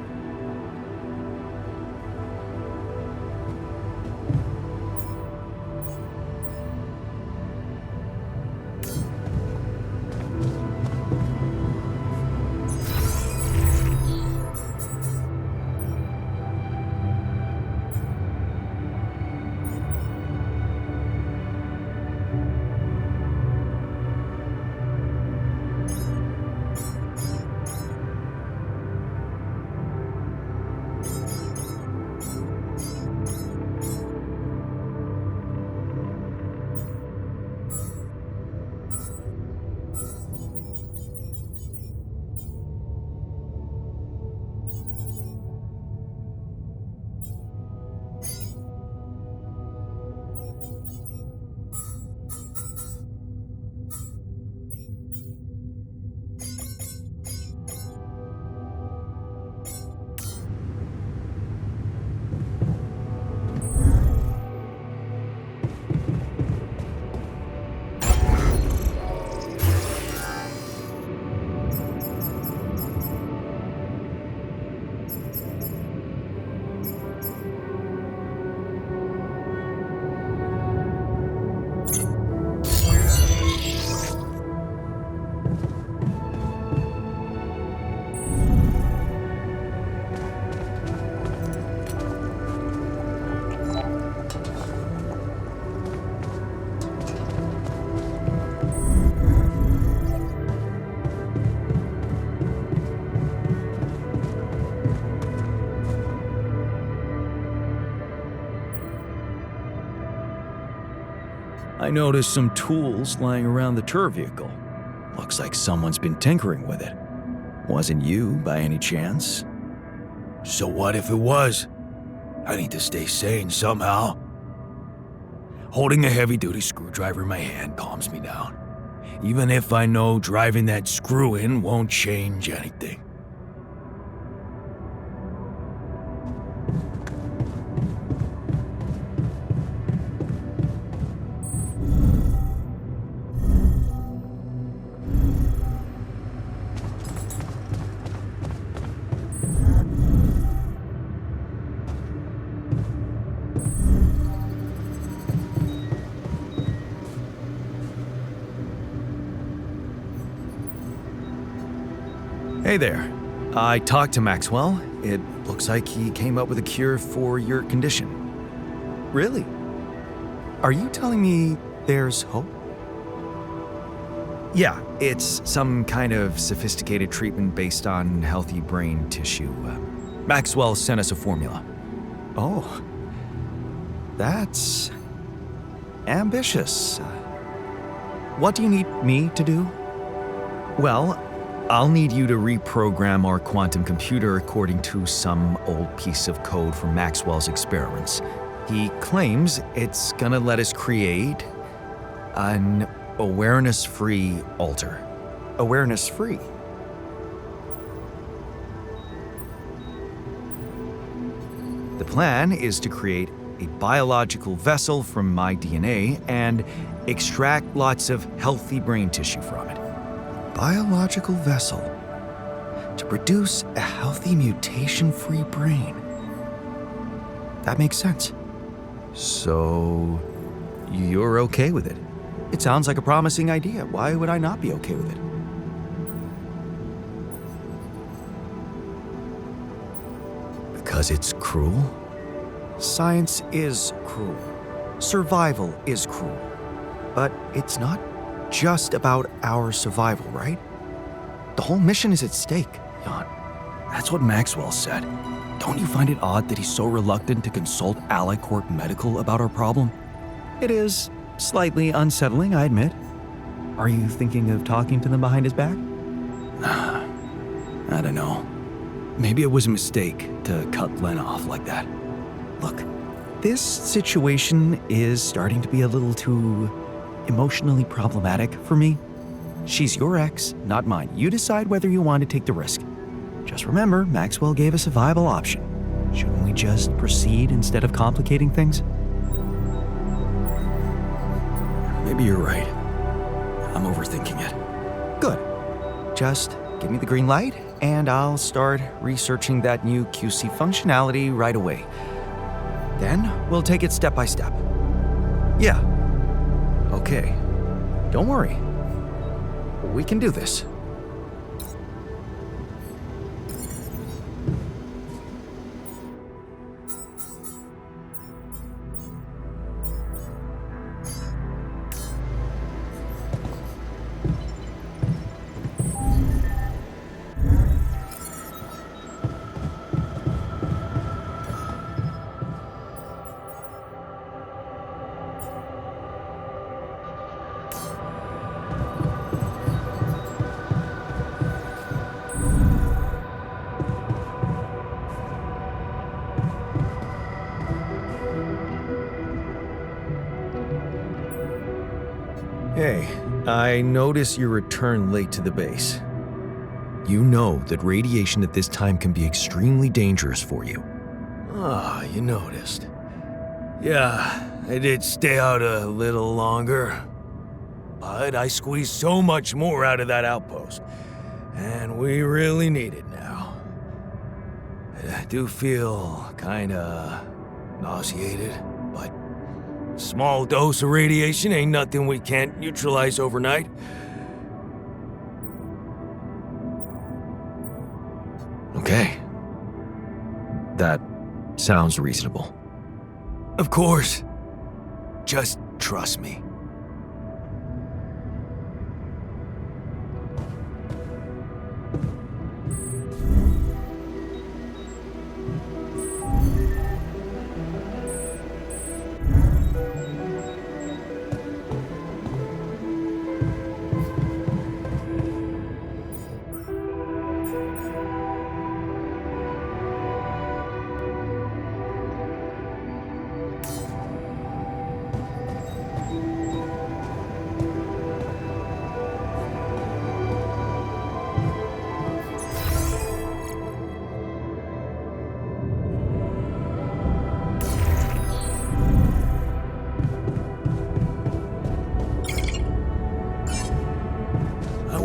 I noticed some tools lying around the tour vehicle. Looks like someone's been tinkering with it. Wasn't you, by any chance? So what if it was? I need to stay sane somehow. Holding a heavy-duty screwdriver in my hand calms me down, even if I know driving that screw in won't change anything. Hey there. I talked to Maxwell. It looks like he came up with a cure for your condition. Really? Are you telling me there's hope? Yeah, it's some kind of sophisticated treatment based on healthy brain tissue. Maxwell sent us a formula. Oh, that's ambitious. What do you need me to do? Well, I'll need you to reprogram our quantum computer according to some old piece of code from Maxwell's experiments. He claims it's gonna let us create an awareness-free alter. Awareness-free? The plan is to create a biological vessel from my DNA and extract lots of healthy brain tissue from it. Biological vessel to produce a healthy mutation-free brain. That makes sense. So, you're okay with it? It sounds like a promising idea. Why would I not be okay with it? Because it's cruel? Science is cruel. Survival is cruel. But it's not just about our survival, right? The whole mission is at stake, Jan. That's what Maxwell said. Don't you find it odd that he's so reluctant to consult AliCorp Medical about our problem? It is slightly unsettling, I admit. Are you thinking of talking to them behind his back? I don't know. Maybe it was a mistake to cut Len off like that. Look, this situation is starting to be a little too emotionally problematic for me. She's your ex, not mine. You decide whether you want to take the risk. Just remember, Maxwell gave us a viable option. Shouldn't we just proceed instead of complicating things? Maybe you're right. I'm overthinking it. Good. Just give me the green light, and I'll start researching that new QC functionality right away. Then we'll take it step by step. Yeah. Okay. Don't worry. We can do this. Hey, I notice you returned late to the base. You know that radiation at this time can be extremely dangerous for you. Ah, you noticed. Yeah, I did stay out a little longer. But I squeezed so much more out of that outpost. And we really need it now. I do feel kinda nauseated, but small dose of radiation ain't nothing we can't neutralize overnight. Okay. That sounds reasonable. Of course. Just trust me.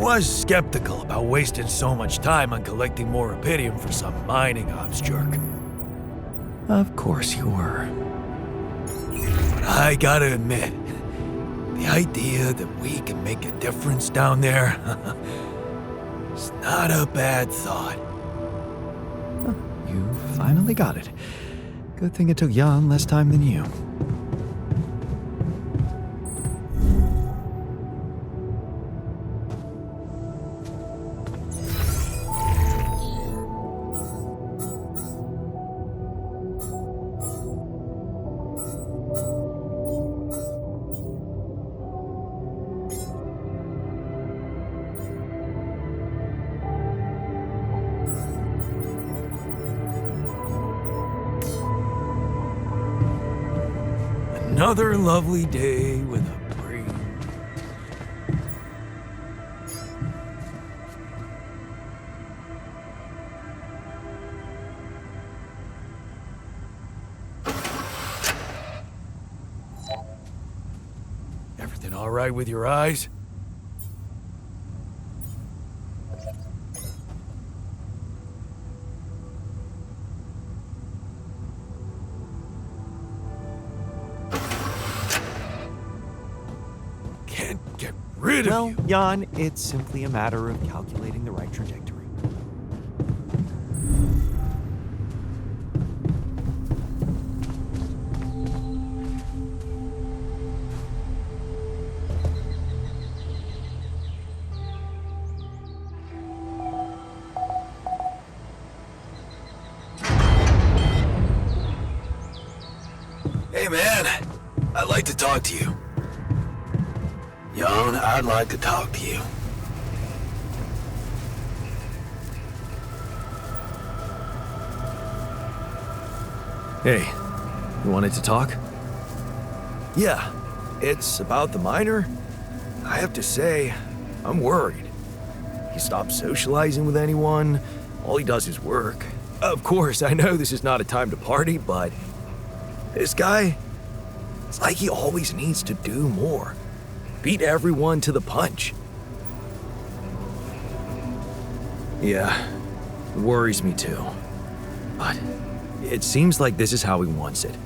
was skeptical about wasting so much time on collecting more Rapidium for some mining ops jerk. Of course you were. But I gotta admit, the idea that we can make a difference down there, it's not a bad thought. You finally got it. Good thing it took Jan less time than you. Another lovely day with a breeze. Everything all right with your eyes? Get rid of Well, you. Jan, it's simply a matter of calculating the right trajectory. Hey man, I'd like to talk to you. Jan, I'd like to talk to you. Hey, you wanted to talk? Yeah, it's about the miner. I have to say, I'm worried. He stopped socializing with anyone. All he does is work. Of course, I know this is not a time to party, but this guy, it's like he always needs to do more. Beat everyone to the punch. Yeah, it worries me too. But it seems like this is how he wants it.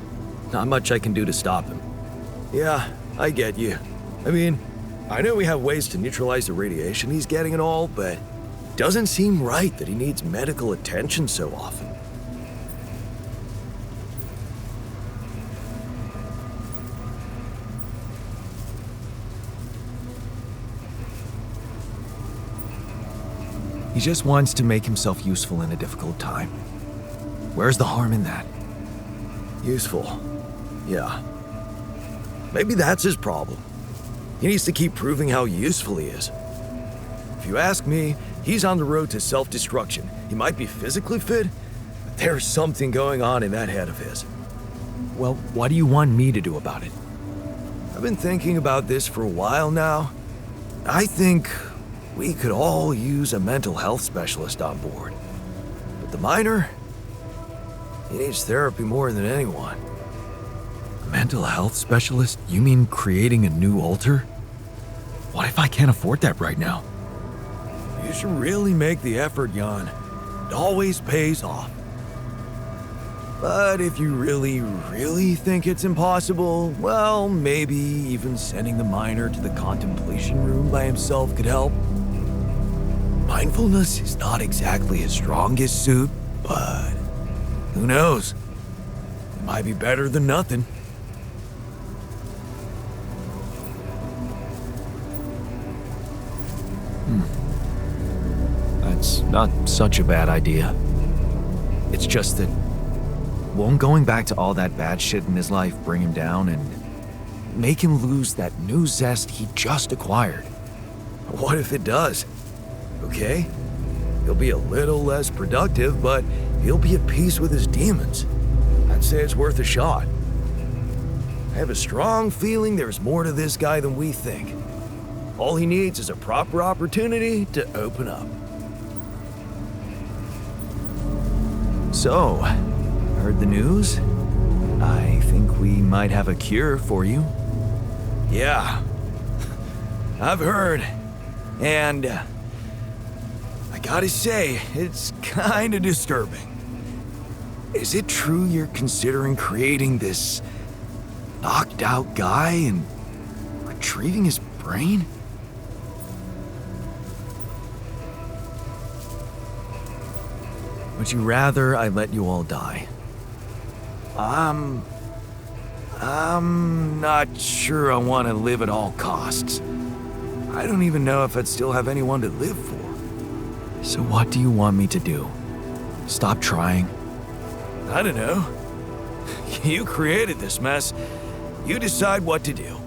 Not much I can do to stop him. Yeah, I get you. I mean, I know we have ways to neutralize the radiation he's getting and all, but it doesn't seem right that he needs medical attention so often. He just wants to make himself useful in a difficult time. Where's the harm in that? Useful. Yeah. Maybe that's his problem. He needs to keep proving how useful he is. If you ask me, he's on the road to self-destruction. He might be physically fit, but there's something going on in that head of his. Well, what do you want me to do about it? I've been thinking about this for a while now. I think we could all use a mental health specialist on board. But the miner, he needs therapy more than anyone. A mental health specialist? You mean creating a new altar? What if I can't afford that right now? You should really make the effort, Jan. It always pays off. But if you really think it's impossible, well, maybe even sending the miner to the contemplation room by himself could help. Mindfulness is not exactly his strongest suit, but who knows? It might be better than nothing. That's not such a bad idea. It's just that won't going back to all that bad shit in his life bring him down and make him lose that new zest he just acquired? What if it does? Okay, he'll be a little less productive, but he'll be at peace with his demons. I'd say it's worth a shot. I have a strong feeling there's more to this guy than we think. All he needs is a proper opportunity to open up. So, heard the news? I think we might have a cure for you. Yeah, I've heard. And gotta say, it's kinda disturbing. Is it true you're considering creating this knocked out guy and retrieving his brain? Would you rather I let you all die? I'm not sure I want to live at all costs. I don't even know if I'd still have anyone to live for. So what do you want me to do? Stop trying? I don't know. You created this mess. You decide what to do.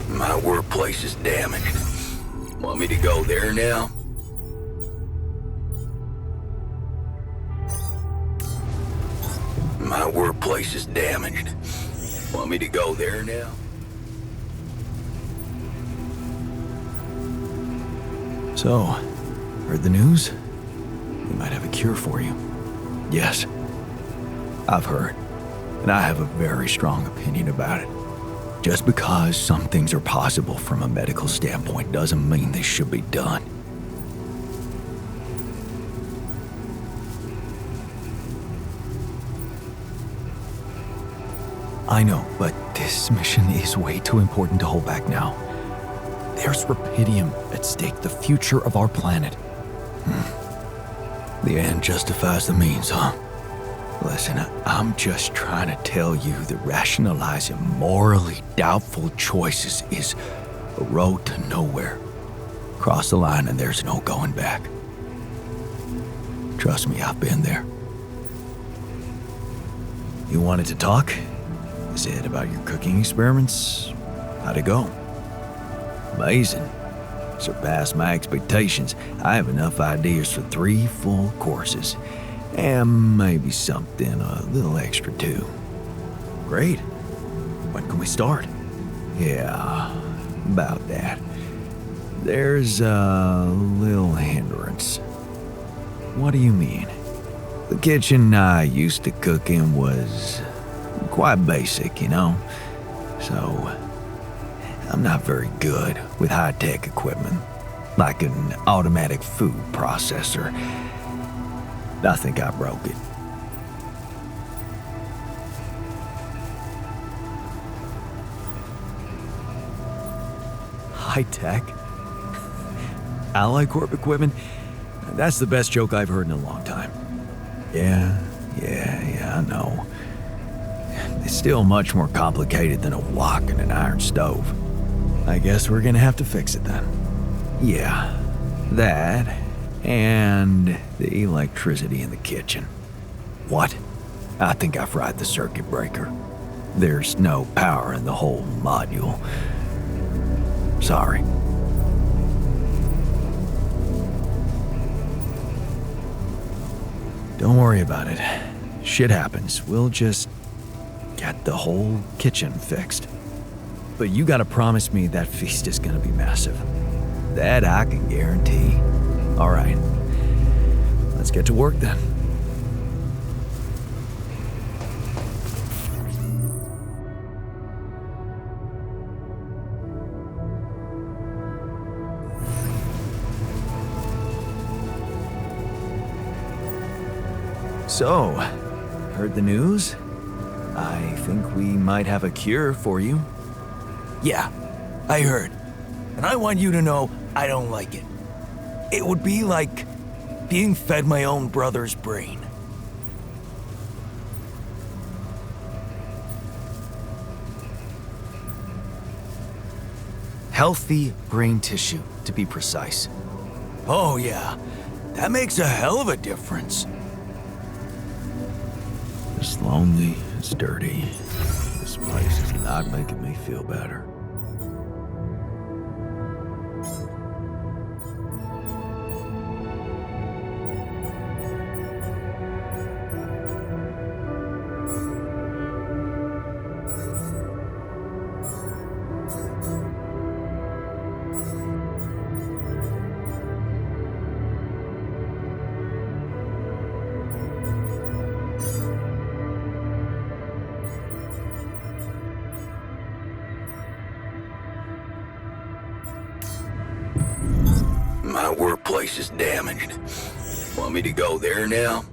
My workplace is damaged. Want me to go there now? My workplace is damaged. Want me to go there now? So, heard the news? We might have a cure for you. Yes, I've heard, and I have a very strong opinion about it. Just because some things are possible from a medical standpoint doesn't mean they should be done. I know, but this mission is way too important to hold back now. There's Rapidium at stake, the future of our planet. The end justifies the means, huh? Listen, I'm just trying to tell you that rationalizing morally doubtful choices is a road to nowhere. Cross the line and there's no going back. Trust me, I've been there. You wanted to talk? Is it about your cooking experiments? How'd it go? Amazing. Surpassed my expectations. I have enough ideas for 3 full courses. And maybe something a little extra too. Great. When can we start? Yeah, about that. There's a little hindrance. What do you mean? The kitchen I used to cook in was quite basic, you know? So, I'm not very good with high-tech equipment, like an automatic food processor. I think I broke it. High-tech? Ally Corp equipment? That's the best joke I've heard in a long time. Yeah, I know. It's still much more complicated than a wok and an iron stove. I guess we're gonna have to fix it then. Yeah, that and the electricity in the kitchen. What? I think I fried the circuit breaker. There's no power in the whole module. Sorry. Don't worry about it. Shit happens. We'll just get the whole kitchen fixed. But you gotta promise me that feast is gonna be massive. That I can guarantee. All right. Let's get to work then. So, heard the news? I think we might have a cure for you. Yeah, I heard. And I want you to know I don't like it. It would be like being fed my own brother's brain. Healthy brain tissue, to be precise. Oh yeah, that makes a hell of a difference. It's lonely, it's dirty. This place is not making me feel better. place is damaged. Want me to go there now?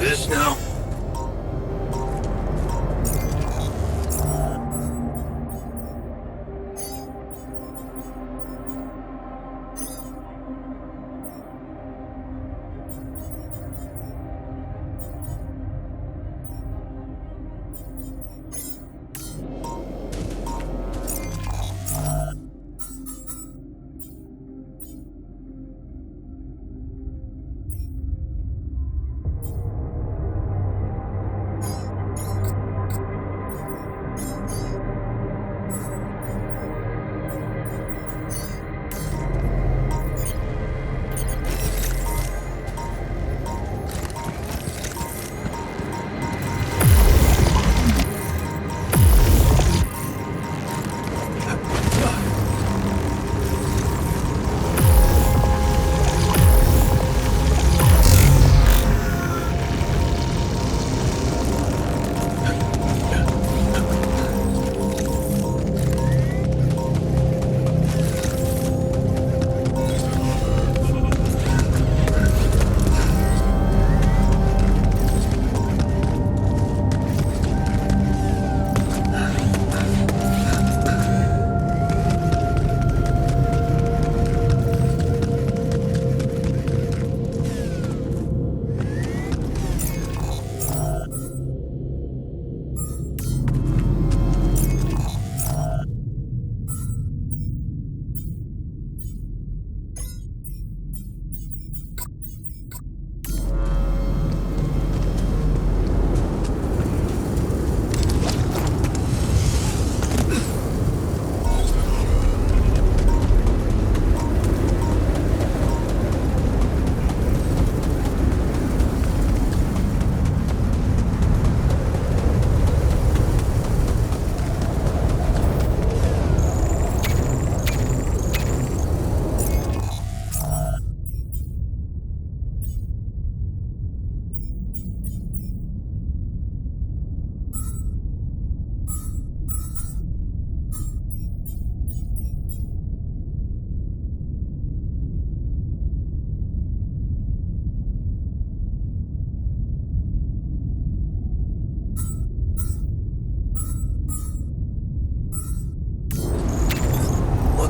this now?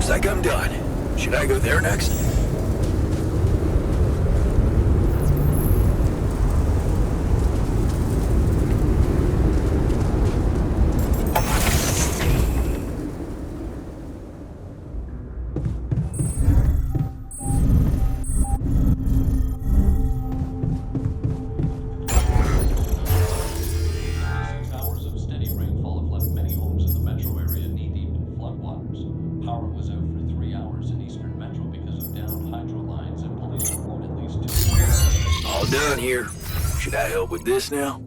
Looks like I'm done. Should I go there next? Done here. Should I help with this now?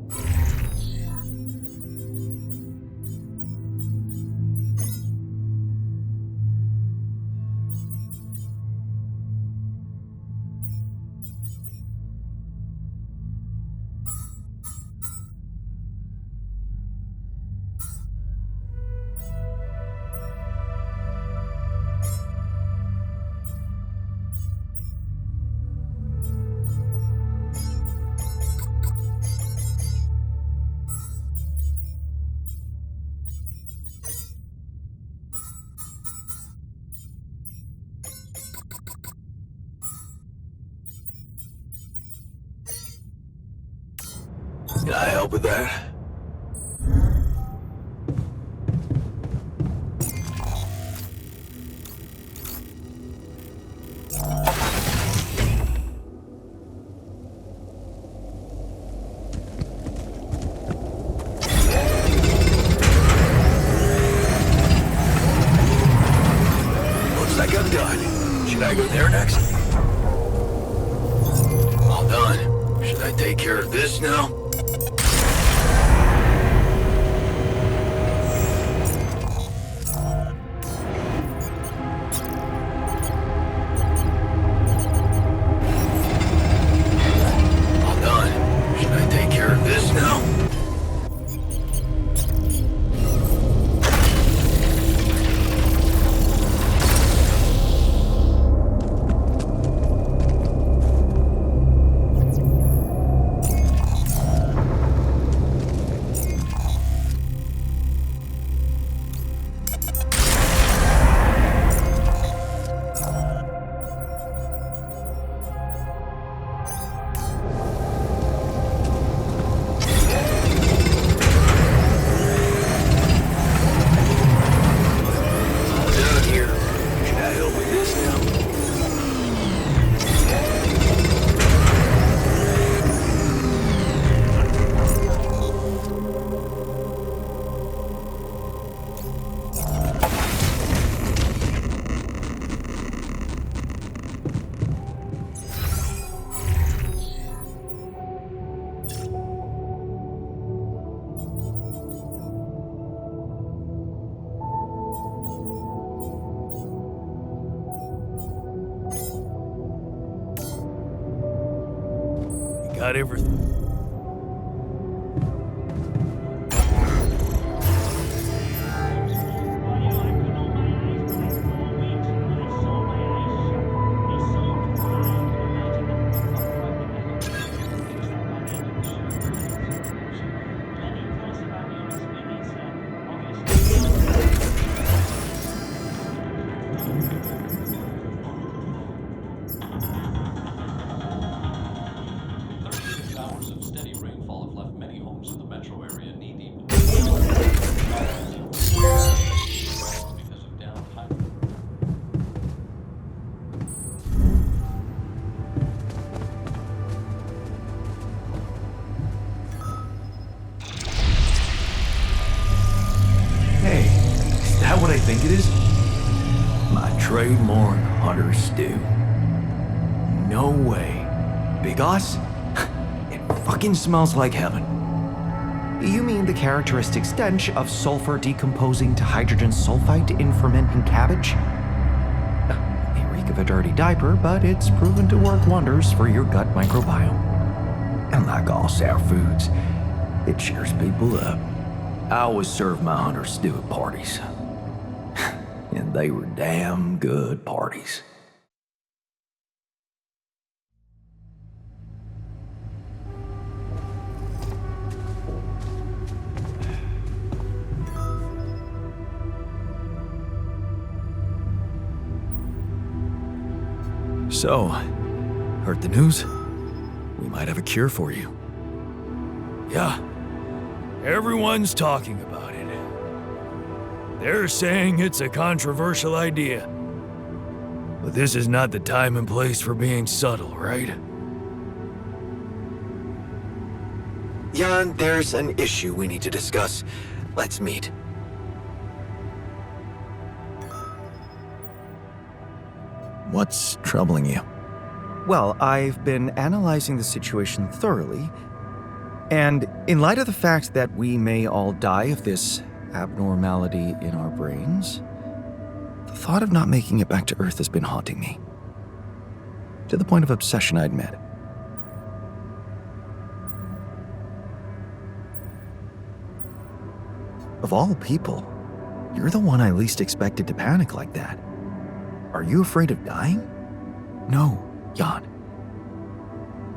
Can I help with that? Looks like I'm done. Should I go there next? All done. Should I take care of this now? Got everything. What I think it is? My trademark hunter stew. No way. Big Oss? It fucking smells like heaven. You mean the characteristic stench of sulfur decomposing to hydrogen sulfide in fermenting cabbage? May reek of a dirty diaper, but it's proven to work wonders for your gut microbiome. And like all sour foods, it cheers people up. I always serve my hunter stew at parties. And they were damn good parties. So, heard the news? We might have a cure for you. Yeah, everyone's talking about it. They're saying it's a controversial idea. But this is not the time and place for being subtle, right? Jan, there's an issue we need to discuss. Let's meet. What's troubling you? Well, I've been analyzing the situation thoroughly, and in light of the fact that we may all die of this abnormality in our brains, the thought of not making it back to Earth has been haunting me. To the point of obsession, I'd admit. Of all people, you're the one I least expected to panic like that. Are you afraid of dying? No, Jan.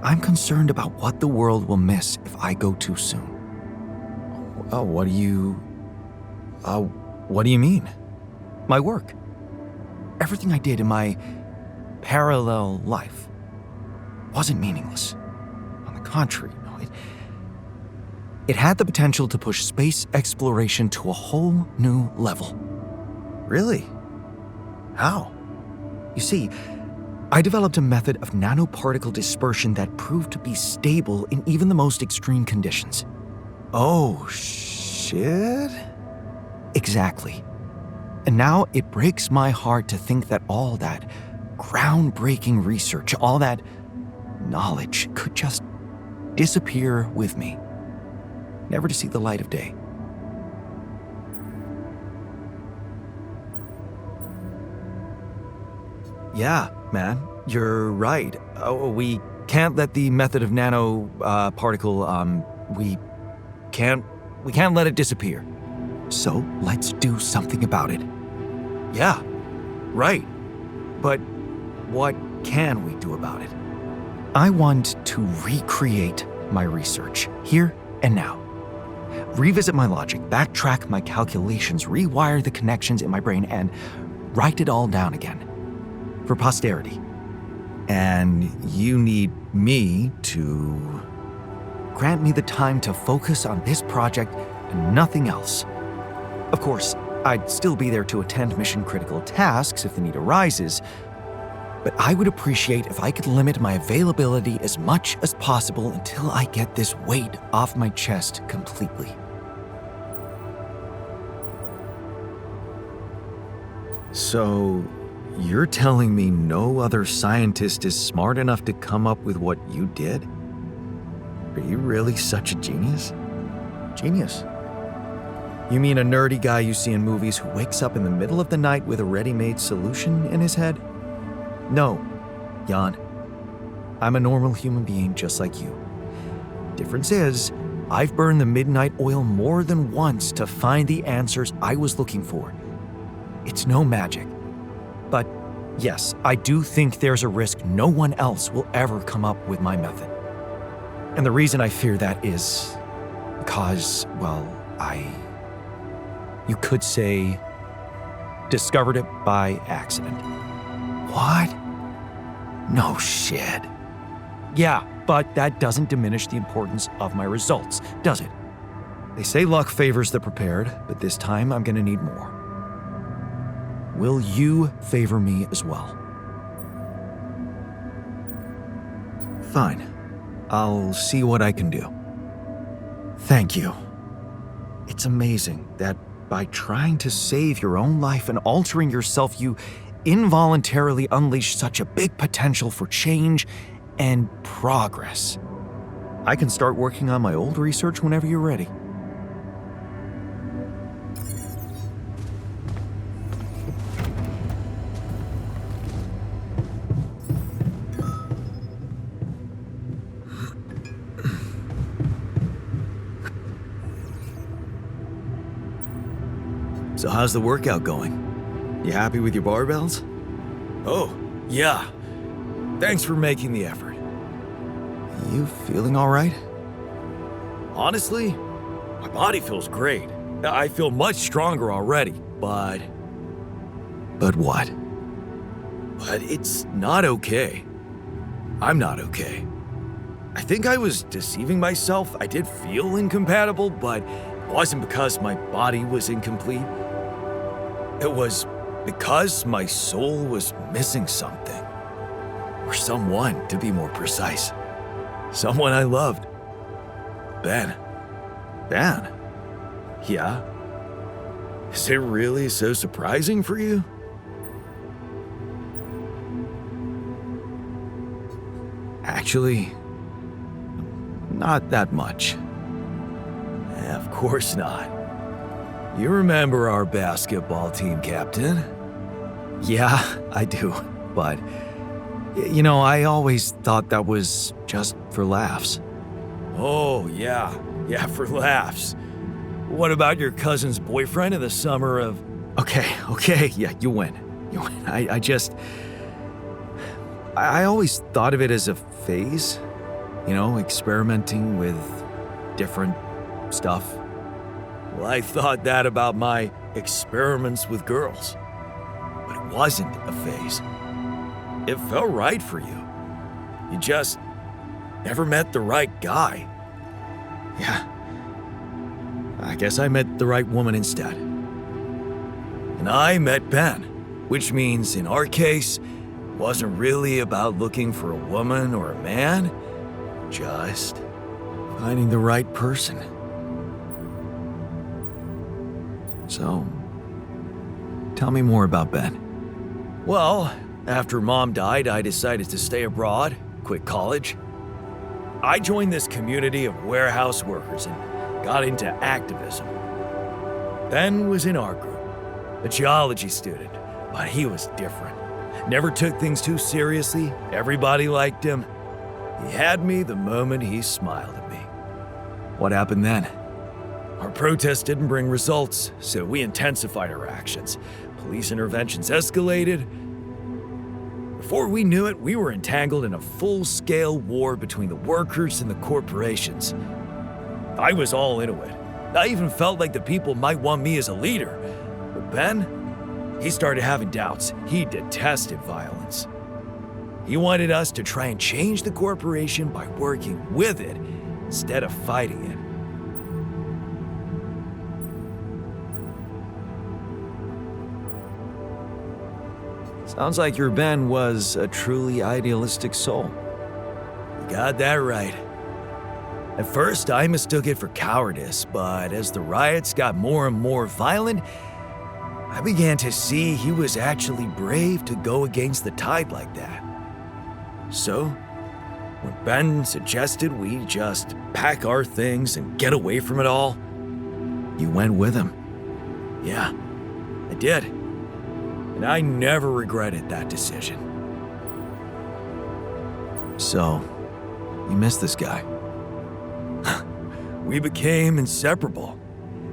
I'm concerned about what the world will miss if I go too soon. Oh, what do you mean? My work. Everything I did in my parallel life wasn't meaningless. On the contrary, no, it had the potential to push space exploration to a whole new level. Really? How? You see, I developed a method of nanoparticle dispersion that proved to be stable in even the most extreme conditions. Oh, shit? Exactly. And now it breaks my heart to think that all that groundbreaking research, all that knowledge could just disappear with me, never to see the light of day. Yeah, man, you're right. We can't let the method of nanoparticle, we can't let it disappear. So let's do something about it. Yeah, right. But what can we do about it? I want to recreate my research, here and now. Revisit my logic, backtrack my calculations, rewire the connections in my brain, and write it all down again. For posterity. And you need me to... Grant me the time to focus on this project and nothing else. Of course, I'd still be there to attend mission-critical tasks if the need arises, but I would appreciate if I could limit my availability as much as possible until I get this weight off my chest completely. So, you're telling me no other scientist is smart enough to come up with what you did? Are you really such a genius? Genius? You mean a nerdy guy you see in movies who wakes up in the middle of the night with a ready-made solution in his head? No, Jan. I'm a normal human being just like you. Difference is, I've burned the midnight oil more than once to find the answers I was looking for. It's no magic. But yes, I do think there's a risk no one else will ever come up with my method. And the reason I fear that is because, well, you could say, discovered it by accident. What? No shit. Yeah, but that doesn't diminish the importance of my results, does it? They say luck favors the prepared, but this time I'm gonna need more. Will you favor me as well? Fine. I'll see what I can do. Thank you. It's amazing that by trying to save your own life and altering yourself, you involuntarily unleash such a big potential for change and progress. I can start working on my old research whenever you're ready. So how's the workout going? You happy with your barbells? Oh, yeah. Thanks for making the effort. You feeling all right? Honestly, my body feels great. I feel much stronger already, but... But what? But it's not okay. I'm not okay. I think I was deceiving myself. I did feel incompatible, but it wasn't because my body was incomplete. It was because my soul was missing something. Or someone, to be more precise. Someone I loved. Ben. Ben? Yeah? Is it really so surprising for you? Actually, not that much. Of course not. You remember our basketball team captain? Yeah, I do, but you know, I always thought that was just for laughs. Oh, yeah, for laughs. What about your cousin's boyfriend in the summer of... Okay, yeah, you win. I always thought of it as a phase, you know, experimenting with different stuff. Well, I thought that about my experiments with girls. But it wasn't a phase. It felt right for you. You just never met the right guy. Yeah. I guess I met the right woman instead. And I met Ben, which means in our case, it wasn't really about looking for a woman or a man, just finding the right person. So, tell me more about Ben. Well, after Mom died, I decided to stay abroad, quit college. I joined this community of warehouse workers and got into activism. Ben was in our group, a geology student, but he was different. Never took things too seriously, everybody liked him. He had me the moment he smiled at me. What happened then? Our protest didn't bring results, so we intensified our actions. Police interventions escalated. Before we knew it, we were entangled in a full-scale war between the workers and the corporations. I was all into it. I even felt like the people might want me as a leader. But Ben, he started having doubts. He detested violence. He wanted us to try and change the corporation by working with it instead of fighting it. Sounds like your Ben was a truly idealistic soul. You got that right. At first, I mistook it for cowardice, but as the riots got more and more violent, I began to see he was actually brave to go against the tide like that. So, when Ben suggested we just pack our things and get away from it all, you went with him. Yeah, I did. And I never regretted that decision. So, you missed this guy. We became inseparable.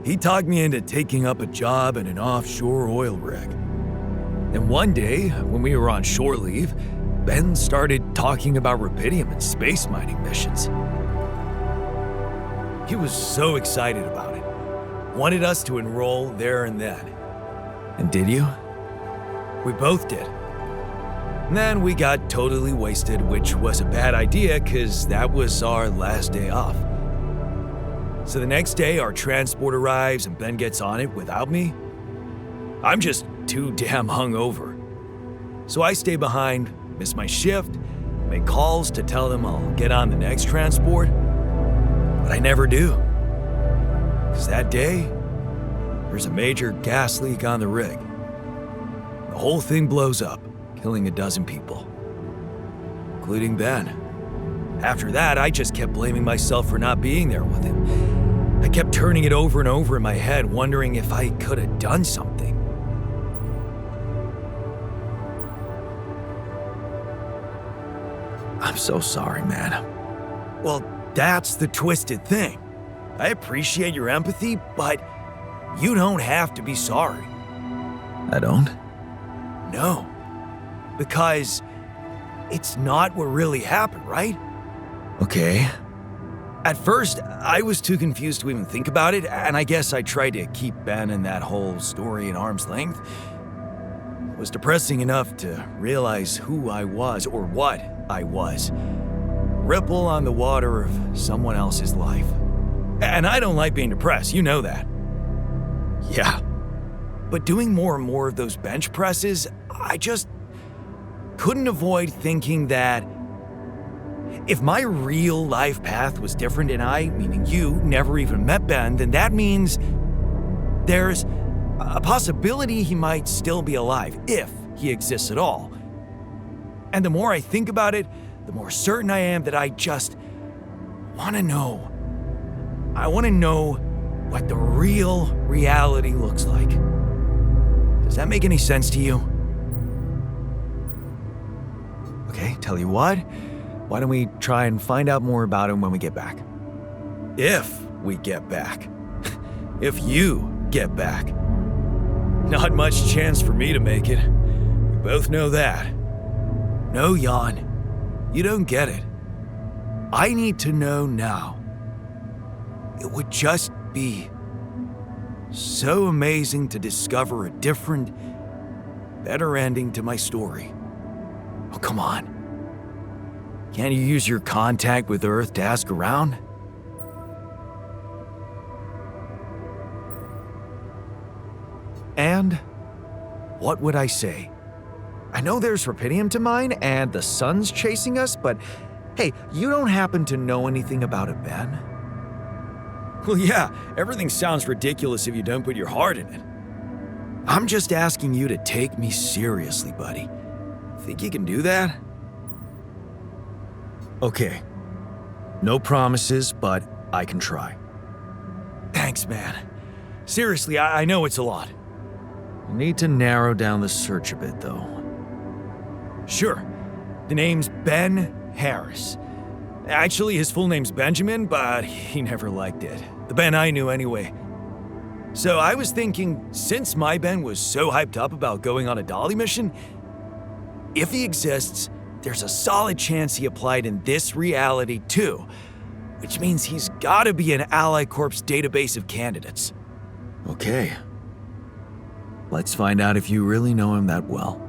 He talked me into taking up a job in an offshore oil rig. And one day, when we were on shore leave, Ben started talking about Rapidium and space mining missions. He was so excited about it. Wanted us to enroll there and then. And did you? We both did. And then we got totally wasted, which was a bad idea because that was our last day off. So the next day, our transport arrives and Ben gets on it without me. I'm just too damn hungover. So I stay behind, miss my shift, make calls to tell them I'll get on the next transport. But I never do. Because that day, there's a major gas leak on the rig. The whole thing blows up, killing a dozen people, including Ben. After that, I just kept blaming myself for not being there with him. I kept turning it over and over in my head, wondering if I could have done something. I'm so sorry, man. Well, that's the twisted thing. I appreciate your empathy, but you don't have to be sorry. I don't? No. Because it's not what really happened, right? Okay. At first, I was too confused to even think about it, and I guess I tried to keep Ben and that whole story at arm's length. It was depressing enough to realize who I was, or what I was. Ripple on the water of someone else's life. And I don't like being depressed, you know that. Yeah. But doing more and more of those bench presses, I just couldn't avoid thinking that if my real life path was different and I, meaning you, never even met Ben, then that means there's a possibility he might still be alive, if he exists at all. And the more I think about it, the more certain I am that I just want to know. I want to know what the real reality looks like. Does that make any sense to you? Okay, tell you what, why don't we try and find out more about him when we get back? If we get back. If you get back. Not much chance for me to make it. We both know that. No, Jan, you don't get it. I need to know now. It would just be so amazing to discover a different, better ending to my story. Oh, come on. Can't you use your contact with Earth to ask around? And what would I say? I know there's Rapidium to mine and the sun's chasing us, but hey, you don't happen to know anything about it, Ben? Well, yeah, everything sounds ridiculous if you don't put your heart in it. I'm just asking you to take me seriously, buddy. Think you can do that? Okay. No promises, but I can try. Thanks, man. Seriously, I know it's a lot. I need to narrow down the search a bit, though. Sure. The name's Ben Harris. Actually, his full name's Benjamin, but he never liked it. The Ben I knew anyway. So I was thinking, since my Ben was so hyped up about going on a Dolly mission, if he exists, there's a solid chance he applied in this reality too, which means he's gotta be an Ally Corps database of candidates. Okay. Let's find out if you really know him that well.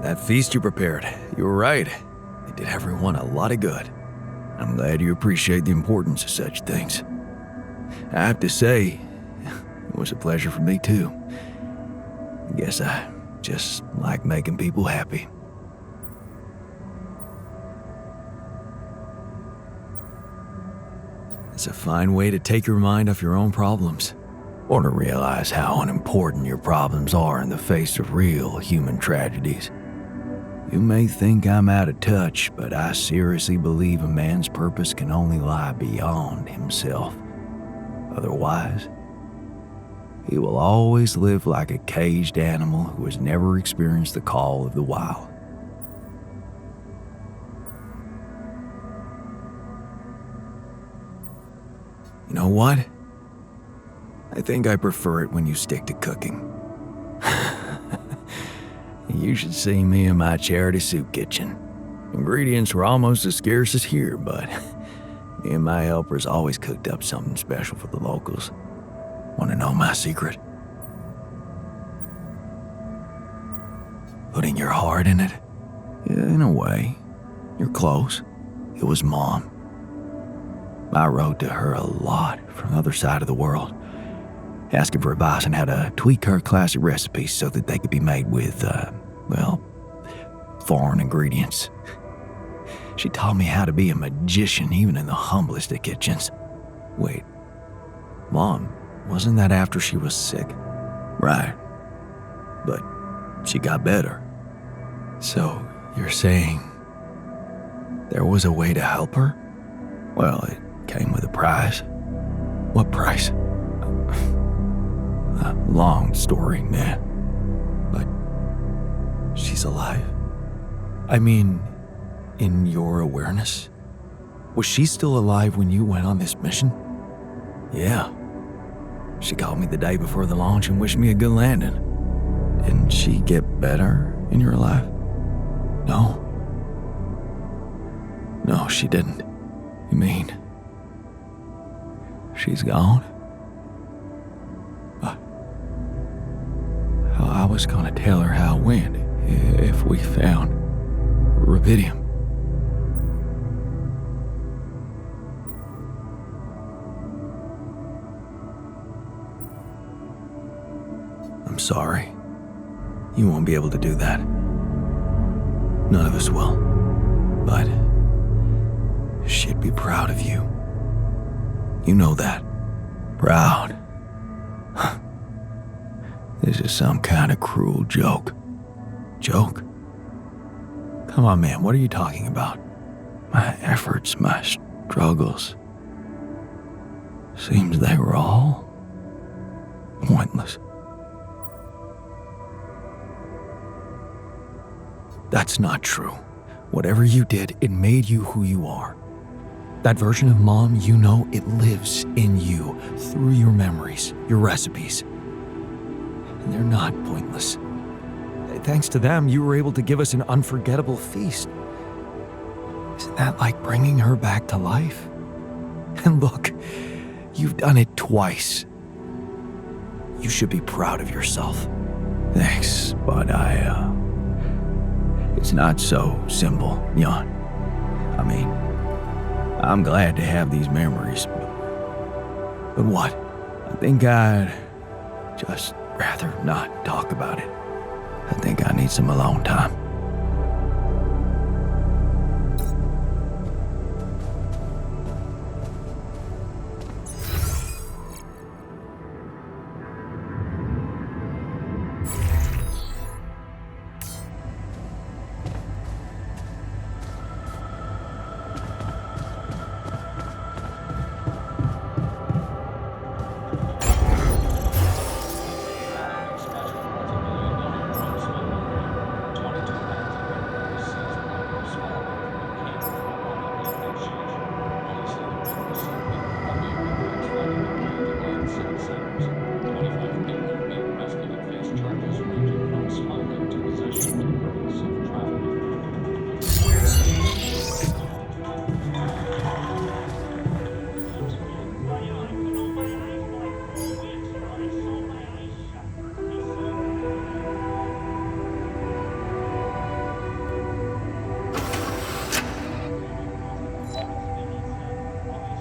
That feast you prepared, you were right. It did everyone a lot of good. I'm glad you appreciate the importance of such things. I have to say, it was a pleasure for me too. I guess I just like making people happy. It's a fine way to take your mind off your own problems, or to realize how unimportant your problems are in the face of real human tragedies. You may think I'm out of touch, but I seriously believe a man's purpose can only lie beyond himself. Otherwise, he will always live like a caged animal who has never experienced the call of the wild. You know what? I think I prefer it when you stick to cooking. You should see me in my charity soup kitchen. Ingredients were almost as scarce as here, but me and my helpers always cooked up something special for the locals. Want to know my secret? Putting your heart in it? Yeah, in a way. You're close. It was Mom. I wrote to her a lot from the other side of the world, asking for advice on how to tweak her classic recipes so that they could be made with, foreign ingredients. She taught me how to be a magician even in the humblest of kitchens. Wait, Mom, wasn't that after she was sick? Right. But she got better. So you're saying there was a way to help her? Well, it came with a price. What price? A long story, man. But she's alive. I mean, in your awareness? Was she still alive when you went on this mission? Yeah. She called me the day before the launch and wished me a good landing. Didn't she get better in your life? No. No, she didn't. You mean she's gone? I was gonna tell her how it went if we found Rapidium. I'm sorry. You won't be able to do that. None of us will. But she'd be proud of you. You know that. Proud. This is some kind of cruel joke. Joke? Come on, man, what are you talking about? My efforts, my struggles. Seems they were all pointless. That's not true. Whatever you did, it made you who you are. That version of Mom, you know, it lives in you through your memories, your recipes. And they're not pointless. Thanks to them, you were able to give us an unforgettable feast. Isn't that like bringing her back to life? And look, you've done it twice. You should be proud of yourself. Thanks, but it's not so simple, Jan. I mean, I'm glad to have these memories, but what? I think I'd just rather not talk about it. I think I need some alone time.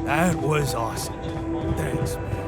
That was awesome. Thanks, man.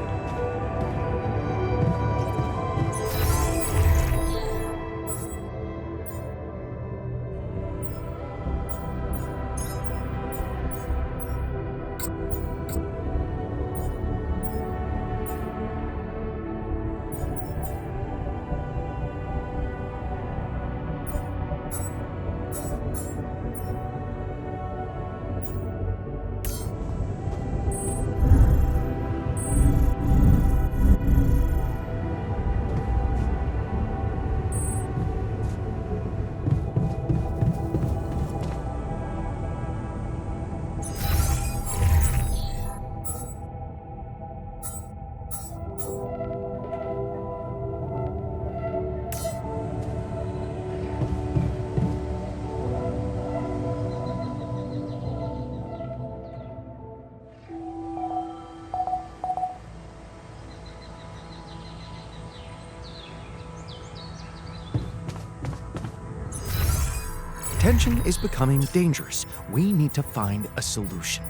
Tension is becoming dangerous. We need to find a solution.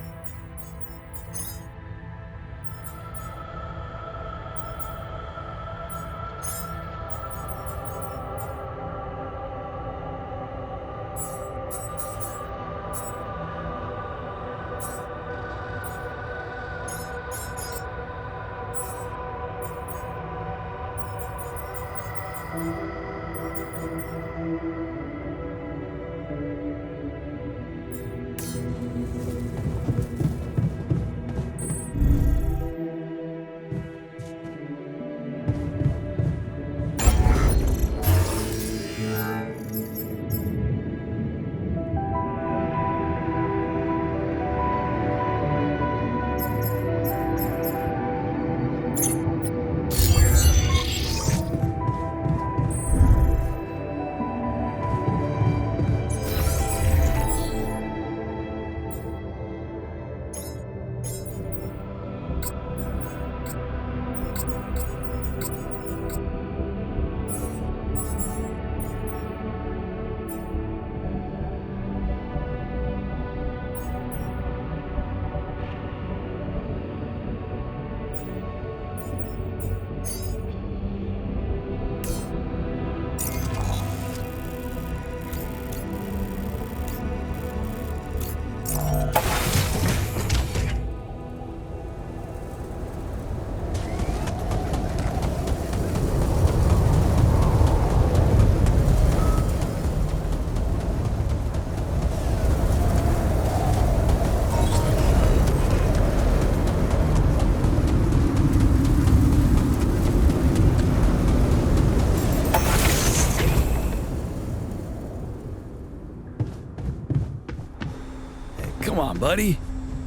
Come on, buddy.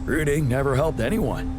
Rooting never helped anyone.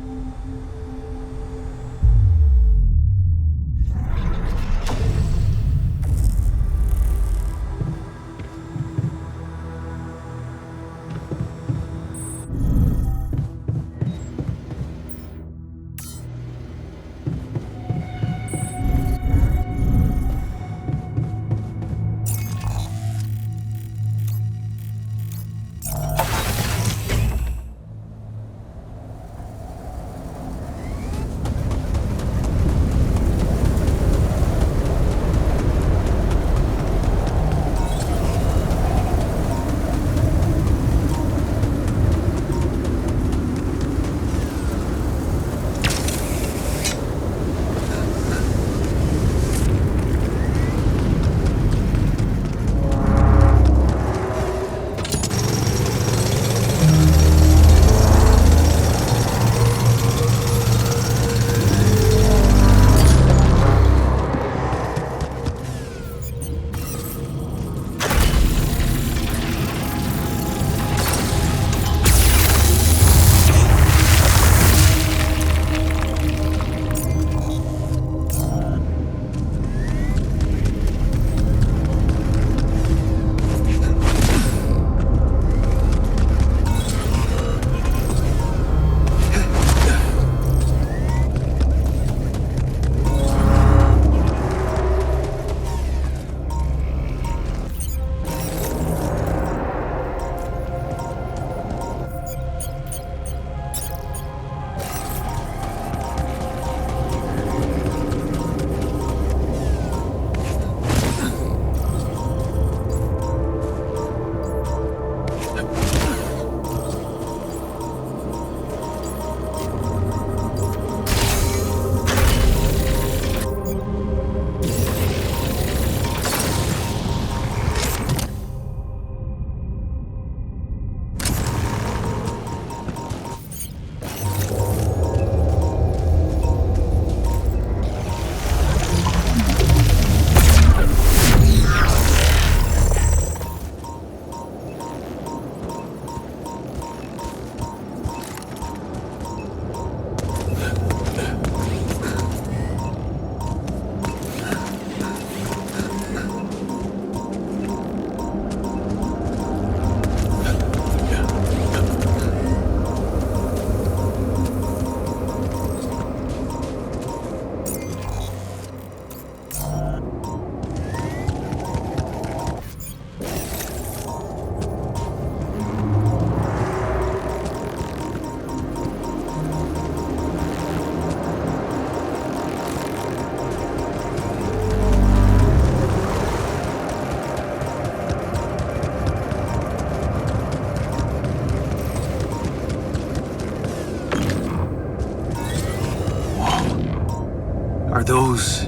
Are those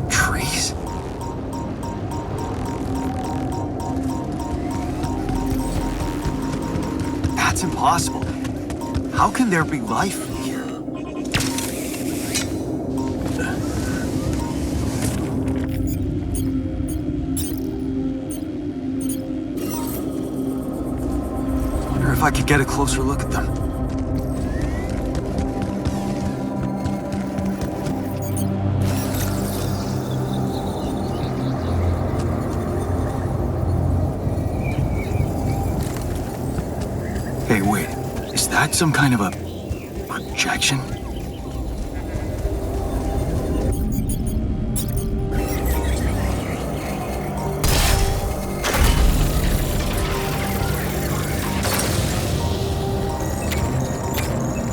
trees? That's impossible. How can there be life here? I wonder if I could get a closer look at them. Hey, wait. Is that some kind of a projection?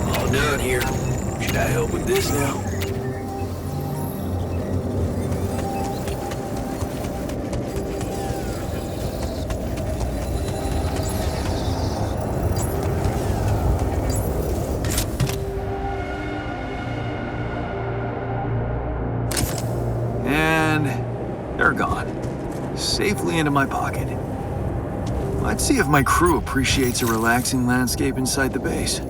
All done here. Should I help with this now? They're gone. Safely into my pocket. Let's see if my crew appreciates a relaxing landscape inside the base.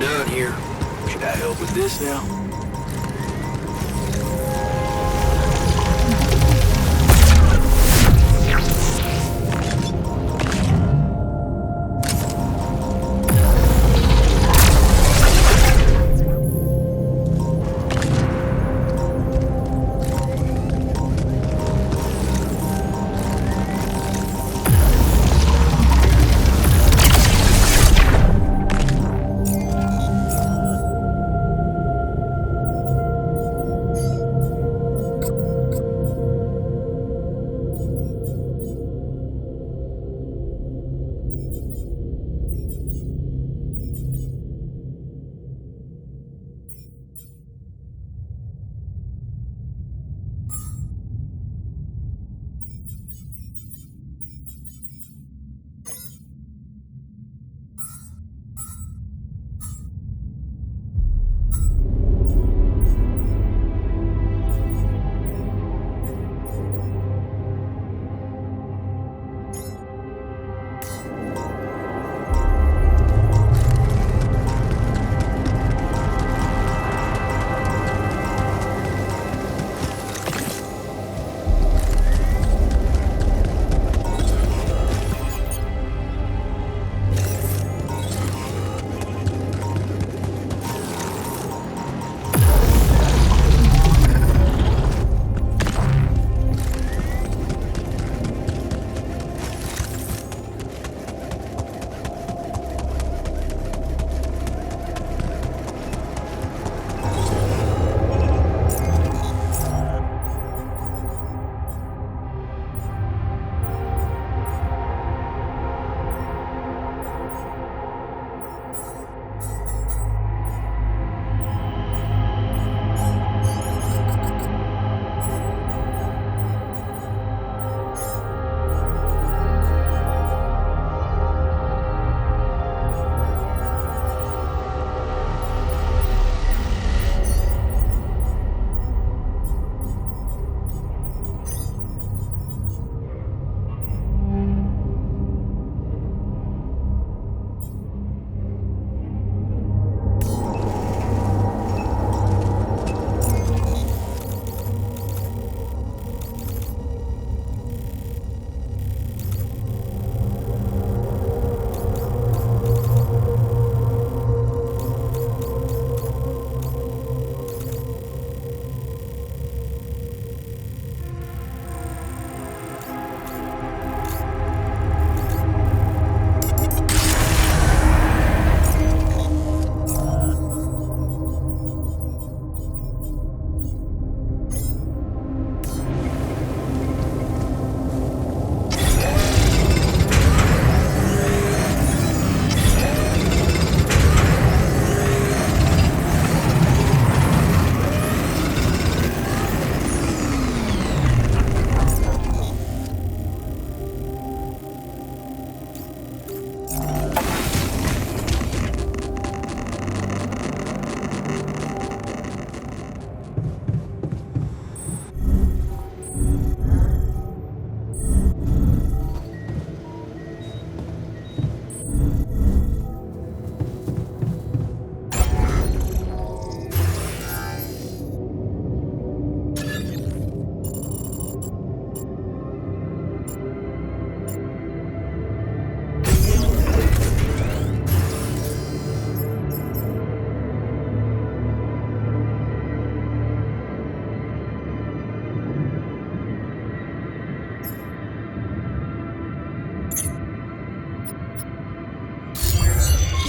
Done here. Should I help with this now?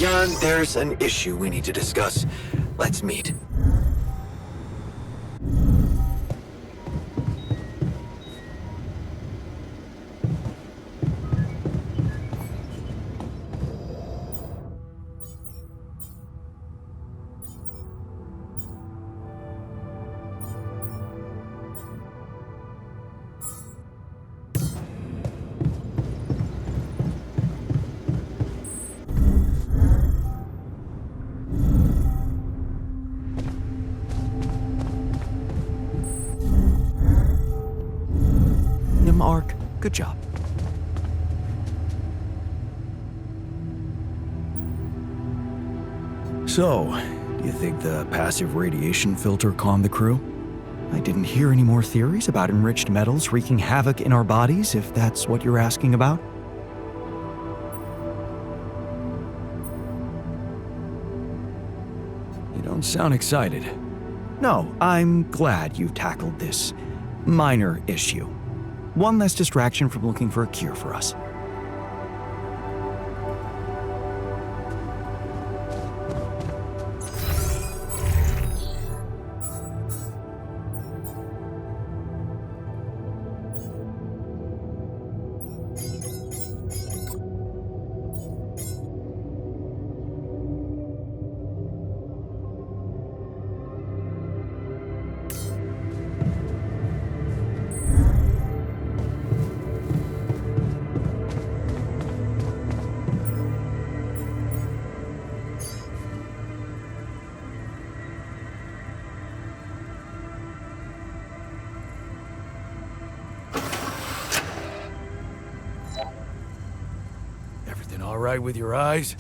Jan, there's an issue we need to discuss. Let's meet. Ark. Good job. So, do you think the passive radiation filter calmed the crew? I didn't hear any more theories about enriched metals wreaking havoc in our bodies, if that's what you're asking about. You don't sound excited. No, I'm glad you tackled this minor issue. One less distraction from looking for a cure for us. Everything all right with your eyes?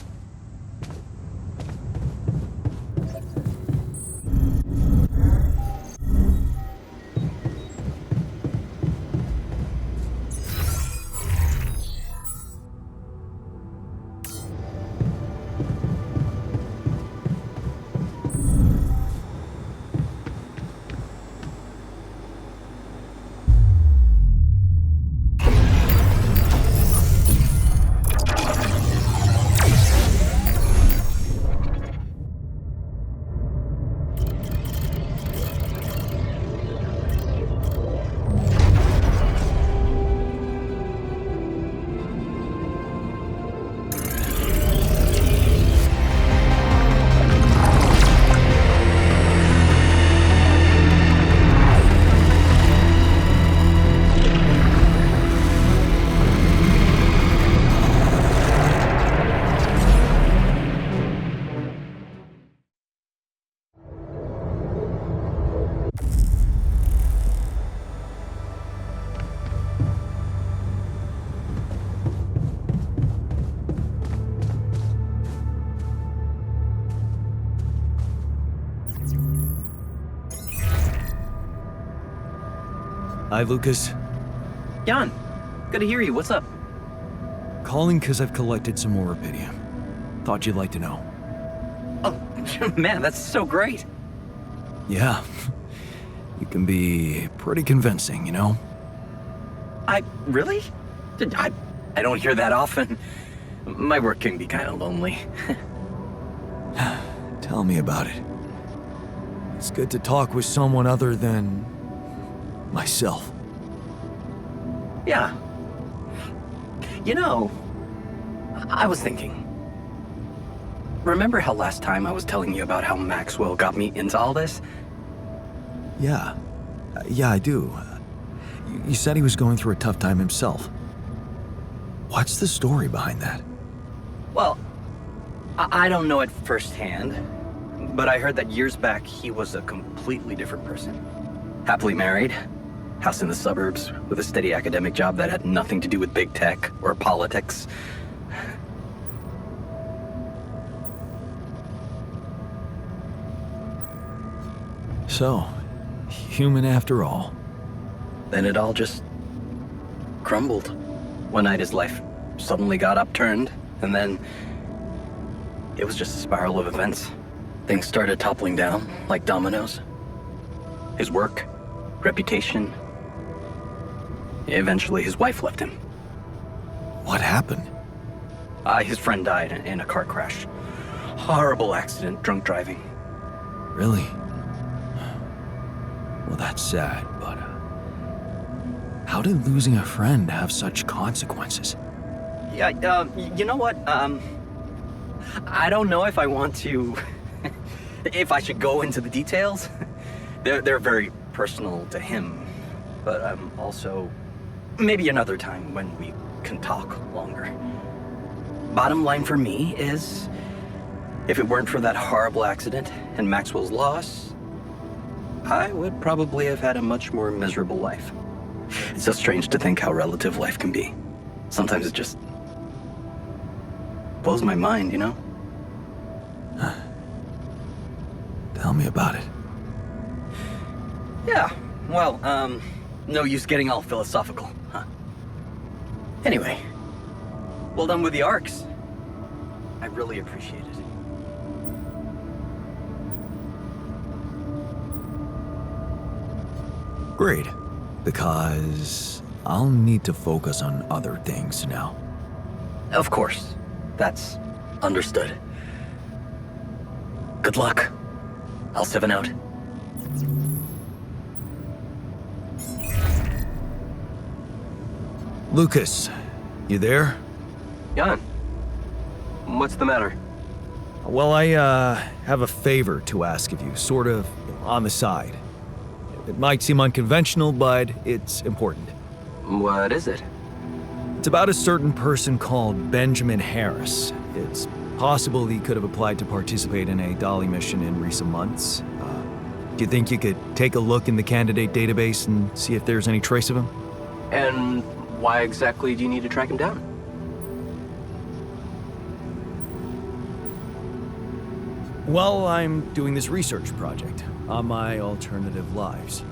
Hi, Lucas. Jan, good to hear you. What's up? Calling because I've collected some more Rapidium. Thought you'd like to know. Oh, man, that's so great. Yeah. You can be pretty convincing, you know? Really? I don't hear that often. My work can be kind of lonely. Tell me about it. It's good to talk with someone other than myself. Yeah. You know, I was thinking. Remember how last time I was telling you about how Maxwell got me into all this? Yeah. Yeah, I do. You said he was going through a tough time himself. What's the story behind that? Well, I don't know it firsthand, but I heard that years back he was a completely different person. Happily married, house in the suburbs, with a steady academic job that had nothing to do with big tech or politics. So, human after all. Then it all just crumbled. One night his life suddenly got upturned, and then it was just a spiral of events. Things started toppling down like dominoes. His work, reputation. Eventually his wife left him. What happened? His friend died in a car crash. Horrible accident, drunk driving. Really? Well, that's sad, but how did losing a friend have such consequences? Yeah, you know what? I don't know if I want to... if I should go into the details. They're very personal to him. But also... maybe another time when we can talk longer. Bottom line for me is... if it weren't for that horrible accident and Maxwell's loss, I would probably have had a much more miserable life. It's so strange to think how relative life can be. Sometimes it just blows my mind, you know? Tell me about it. Yeah, well, no use getting all philosophical, huh? Anyway, well done with the arcs. I really appreciate it. Great. Because I'll need to focus on other things now. Of course. That's understood. Good luck. I'll 7 out. Lucas, you there? Jan, what's the matter? Well, I have a favor to ask of you, sort of on the side. It might seem unconventional, but it's important. What is it? It's about a certain person called Benjamin Harris. It's possible he could have applied to participate in a Dolly mission in recent months. Do you think you could take a look in the candidate database and see if there's any trace of him? And why exactly do you need to track him down? Well, I'm doing this research project on my alternative lives.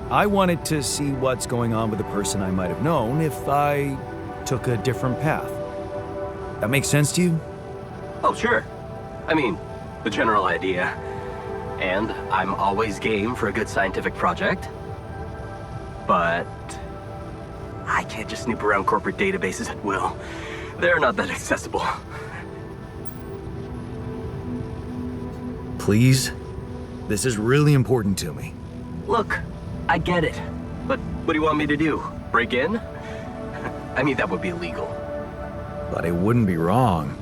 I wanted to see what's going on with the person I might have known if I took a different path. That makes sense to you? Oh, sure. I mean, the general idea. And I'm always game for a good scientific project. But I can't just snoop around corporate databases at will. They're not that accessible. Please? This is really important to me. Look, I get it. But what do you want me to do? Break in? I mean, that would be illegal. But it wouldn't be wrong.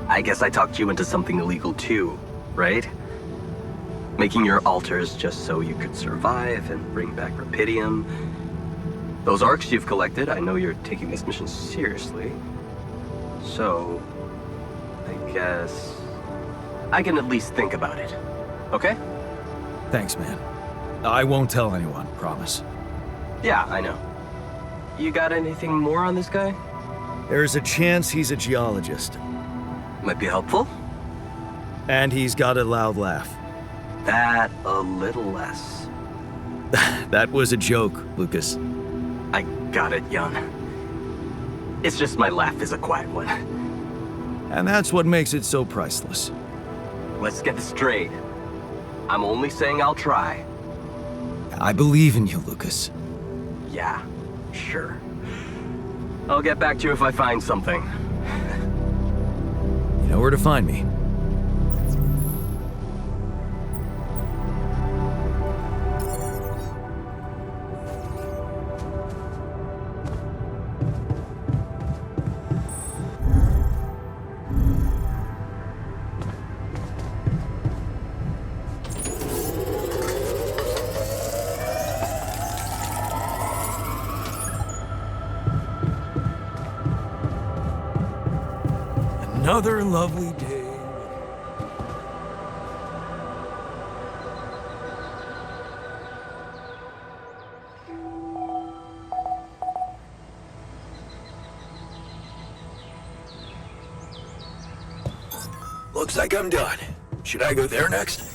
I guess I talked you into something illegal too, right? Making your alters just so you could survive and bring back Rapidium. Those arcs you've collected, I know you're taking this mission seriously. So, I guess I can at least think about it, okay? Thanks, man. I won't tell anyone, promise. Yeah, I know. You got anything more on this guy? There's a chance he's a geologist. Might be helpful? And he's got a loud laugh. That a little less. That was a joke, Lucas. I got it, Jan. It's just my laugh is a quiet one. And that's what makes it so priceless. Let's get this straight. I'm only saying I'll try. I believe in you, Lucas. Yeah, sure. I'll get back to you if I find something. You know where to find me. Another lovely day. Looks like I'm done. Should I go there next?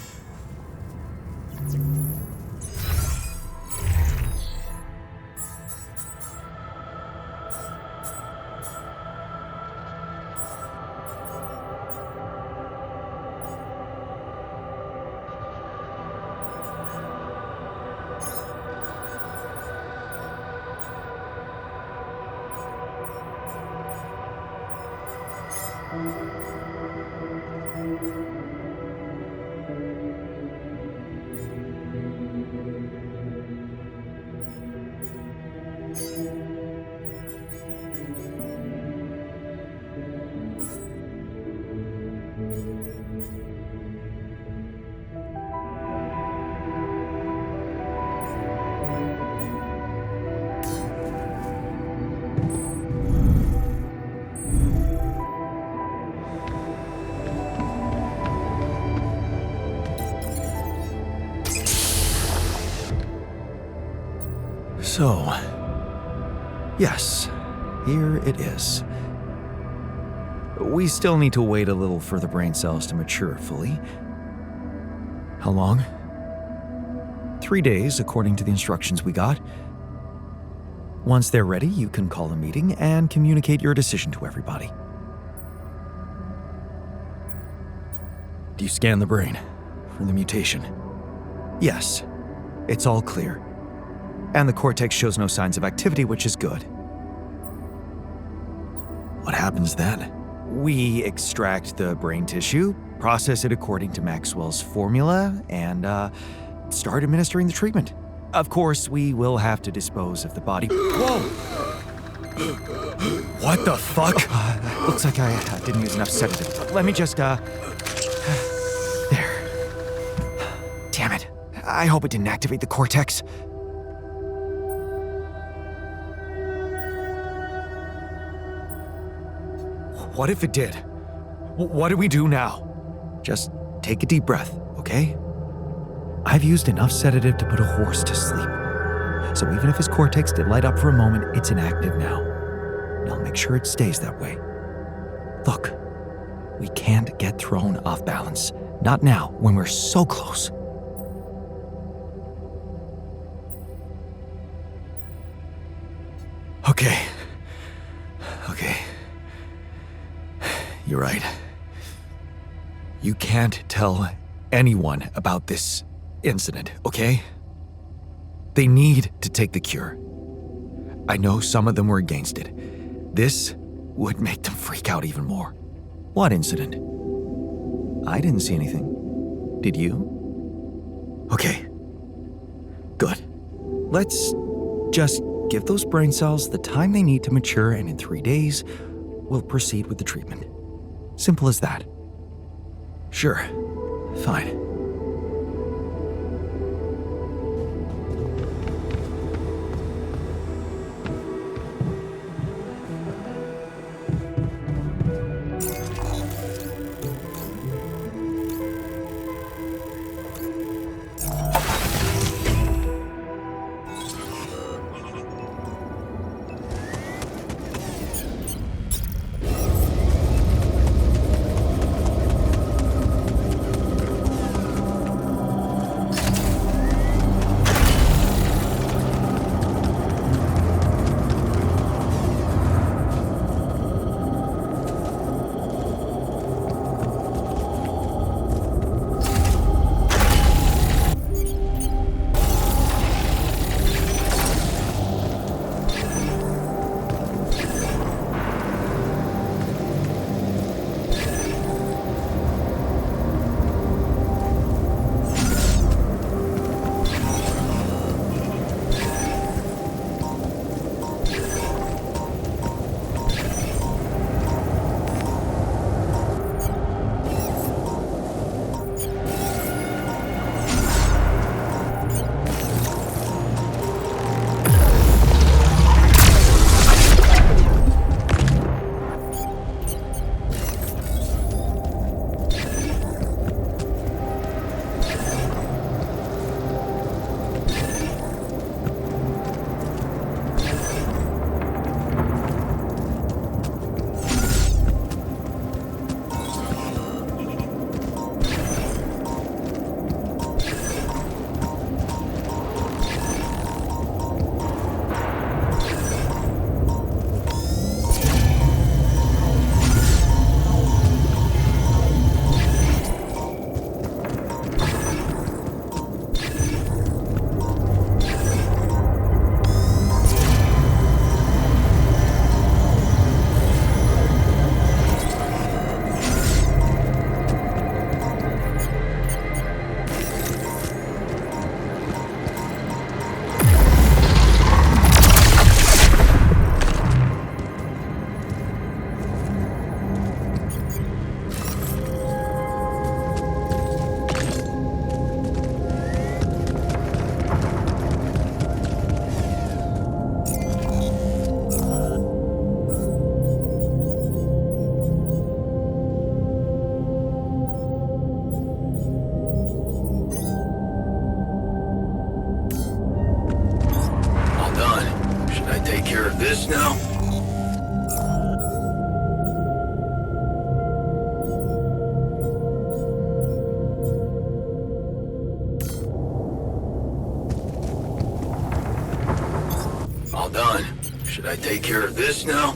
So, yes, here it is. We still need to wait a little for the brain cells to mature fully. How long? 3 days, according to the instructions we got. Once they're ready, you can call a meeting and communicate your decision to everybody. Do you scan the brain for the mutation? Yes, it's all clear. And the cortex shows no signs of activity, which is good. What happens then? We extract the brain tissue, process it according to Maxwell's formula, and start administering the treatment. Of course, we will have to dispose of the body. Whoa! What the fuck? Looks like I didn't use enough sedative. Let me just, There. Damn it. I hope it didn't activate the cortex. What if it did? What do we do now? Just take a deep breath, okay? I've used enough sedative to put a horse to sleep. So even if his cortex did light up for a moment, it's inactive now. And I'll make sure it stays that way. Look, we can't get thrown off balance. Not now, when we're so close. Okay. You're right. You can't tell anyone about this incident, okay? They need to take the cure. I know some of them were against it. This would make them freak out even more. What incident? I didn't see anything. Did you? Okay. Good. Let's just give those brain cells the time they need to mature, and in 3 days, we'll proceed with the treatment. Simple as that. Sure. Fine. take care of this now? All done. Should I take care of this now?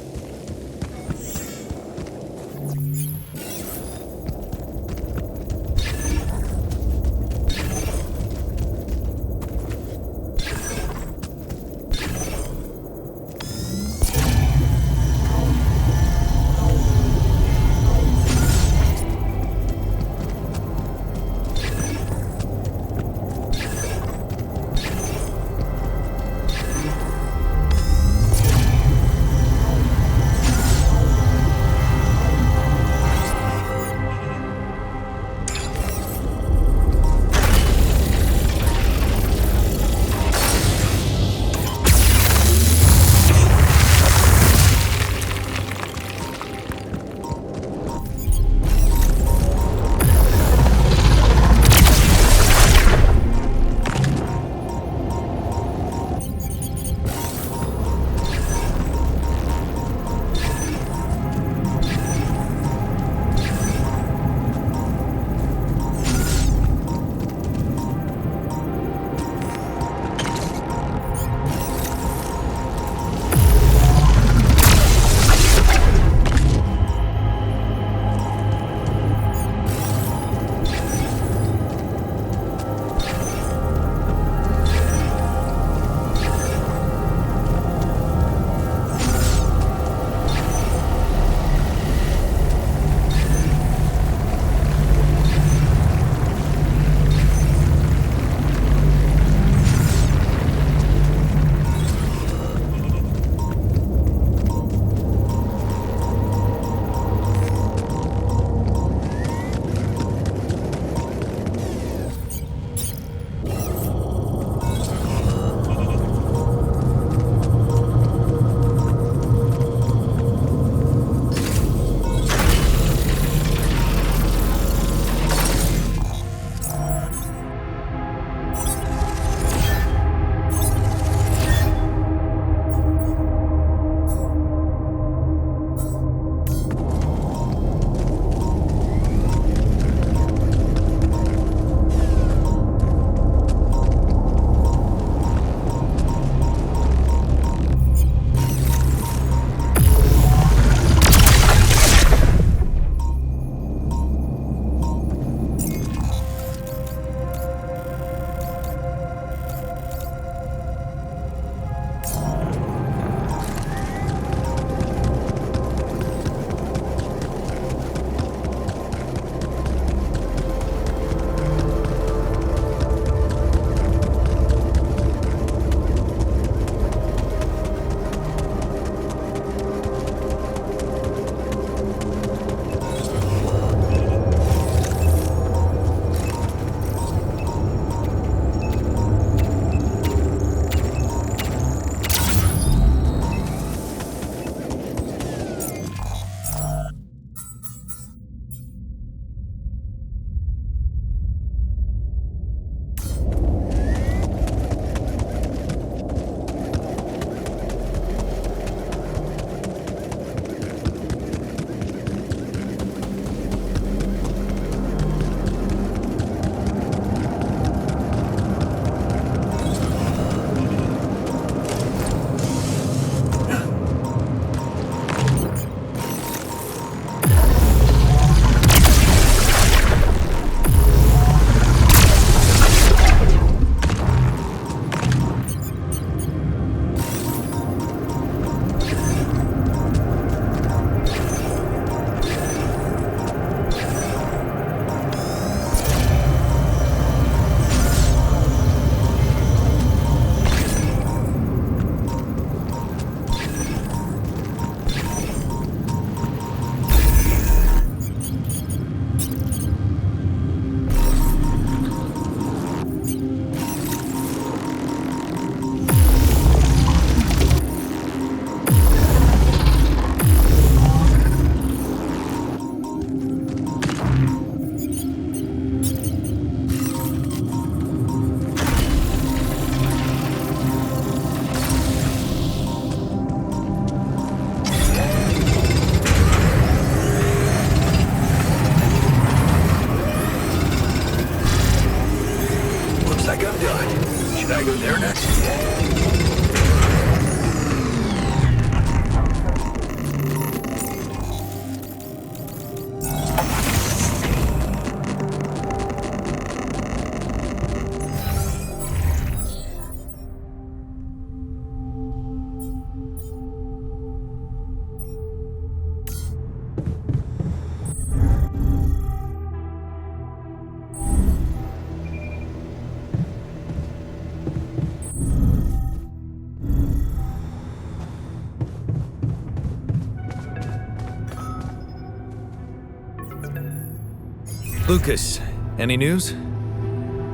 Lucas, any news?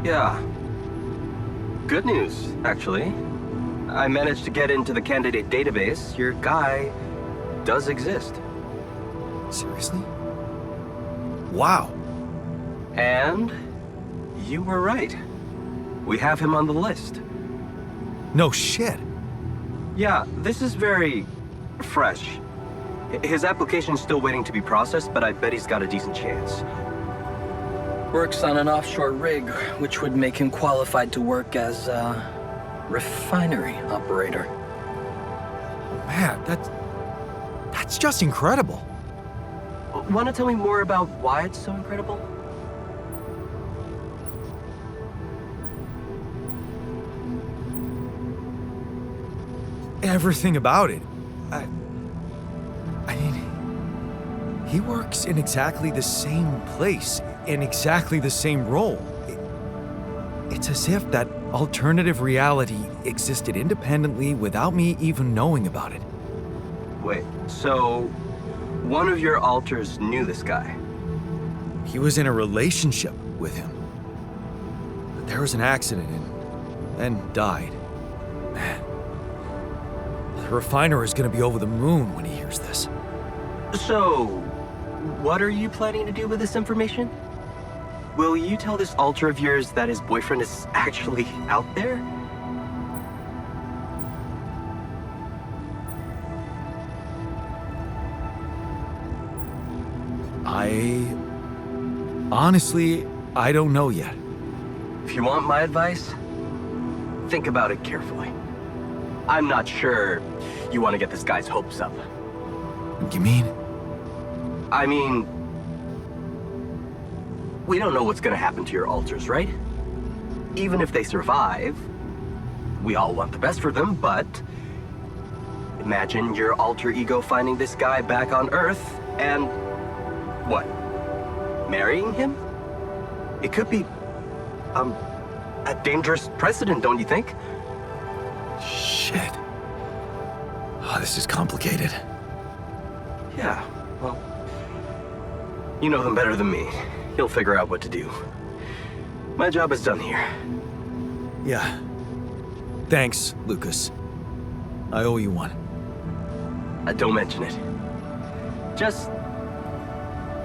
Yeah. Good news, actually. I managed to get into the candidate database. Your guy does exist. Seriously? Wow. And you were right. We have him on the list. No shit. Yeah, this is very fresh. His application's still waiting to be processed, but I bet he's got a decent chance. Works on an offshore rig, which would make him qualified to work as a refinery operator. Man, that's just incredible. Want to tell me more about why it's so incredible? Everything about it. I mean, he works in exactly the same place, in exactly the same role. It's as if that alternative reality existed independently without me even knowing about it. Wait, so one of your alters knew this guy? He was in a relationship with him. But there was an accident and then died. Man, the refiner is gonna be over the moon when he hears this. So, what are you planning to do with this information? Will you tell this alter of yours that his boyfriend is actually out there? Honestly, I don't know yet. If you want my advice, think about it carefully. I'm not sure you want to get this guy's hopes up. You mean? I mean, we don't know what's gonna happen to your alters, right? Even if they survive, we all want the best for them, but imagine your alter ego finding this guy back on Earth and what? Marrying him? It could be, a dangerous precedent, don't you think? Shit. Oh, this is complicated. Yeah, well, you know them better than me. You'll figure out what to do. My job is done here. Yeah. Thanks, Lucas. I owe you one. Don't mention it. Just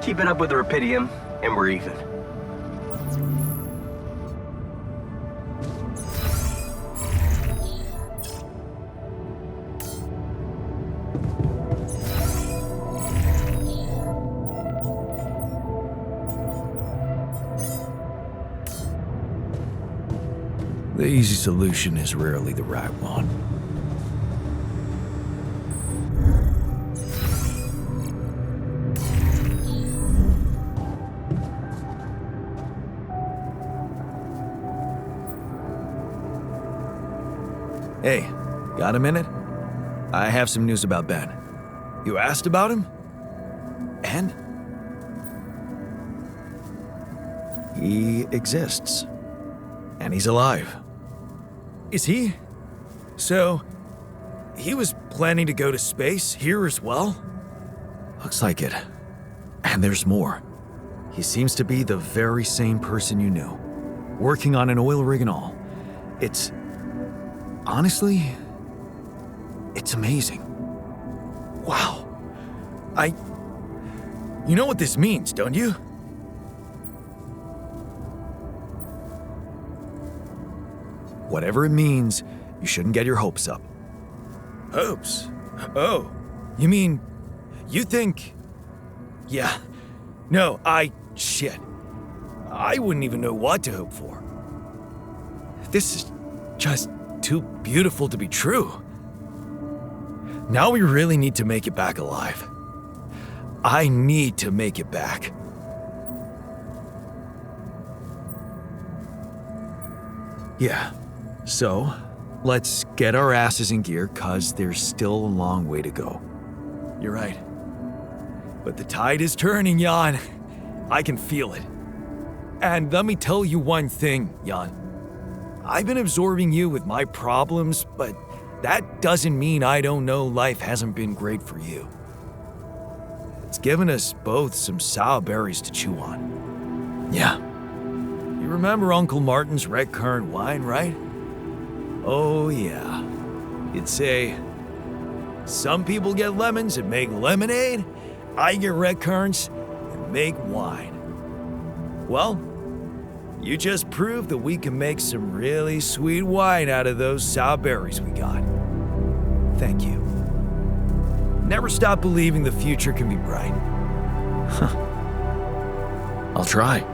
keep it up with the Rapidium, and we're even. The easy solution is rarely the right one. Hey, got a minute? I have some news about Ben. You asked about him? And? He exists. And he's alive. Is he? So, he was planning to go to space here as well? Looks like it. And there's more. He seems to be the very same person you knew, working on an oil rig and all. Honestly, it's amazing. Wow. You know what this means, don't you? Whatever it means, you shouldn't get your hopes up. Hopes? Oh, you mean, you think... Yeah, no, shit. I wouldn't even know what to hope for. This is just too beautiful to be true. Now we really need to make it back alive. I need to make it back. Yeah. So, let's get our asses in gear, 'cause there's still a long way to go. You're right. But the tide is turning, Jan. I can feel it. And let me tell you one thing, Jan. I've been absorbing you with my problems, but that doesn't mean I don't know life hasn't been great for you. It's given us both some sour berries to chew on. Yeah. You remember Uncle Martin's red currant wine, right? Oh, yeah. You'd say, some people get lemons and make lemonade. I get red currants and make wine. Well, you just proved that we can make some really sweet wine out of those sour berries we got. Thank you. Never stop believing the future can be bright. I'll try.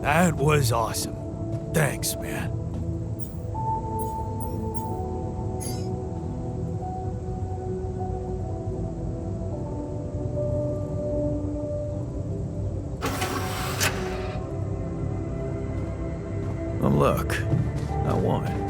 That was awesome. Thanks, man. Well, look, I won.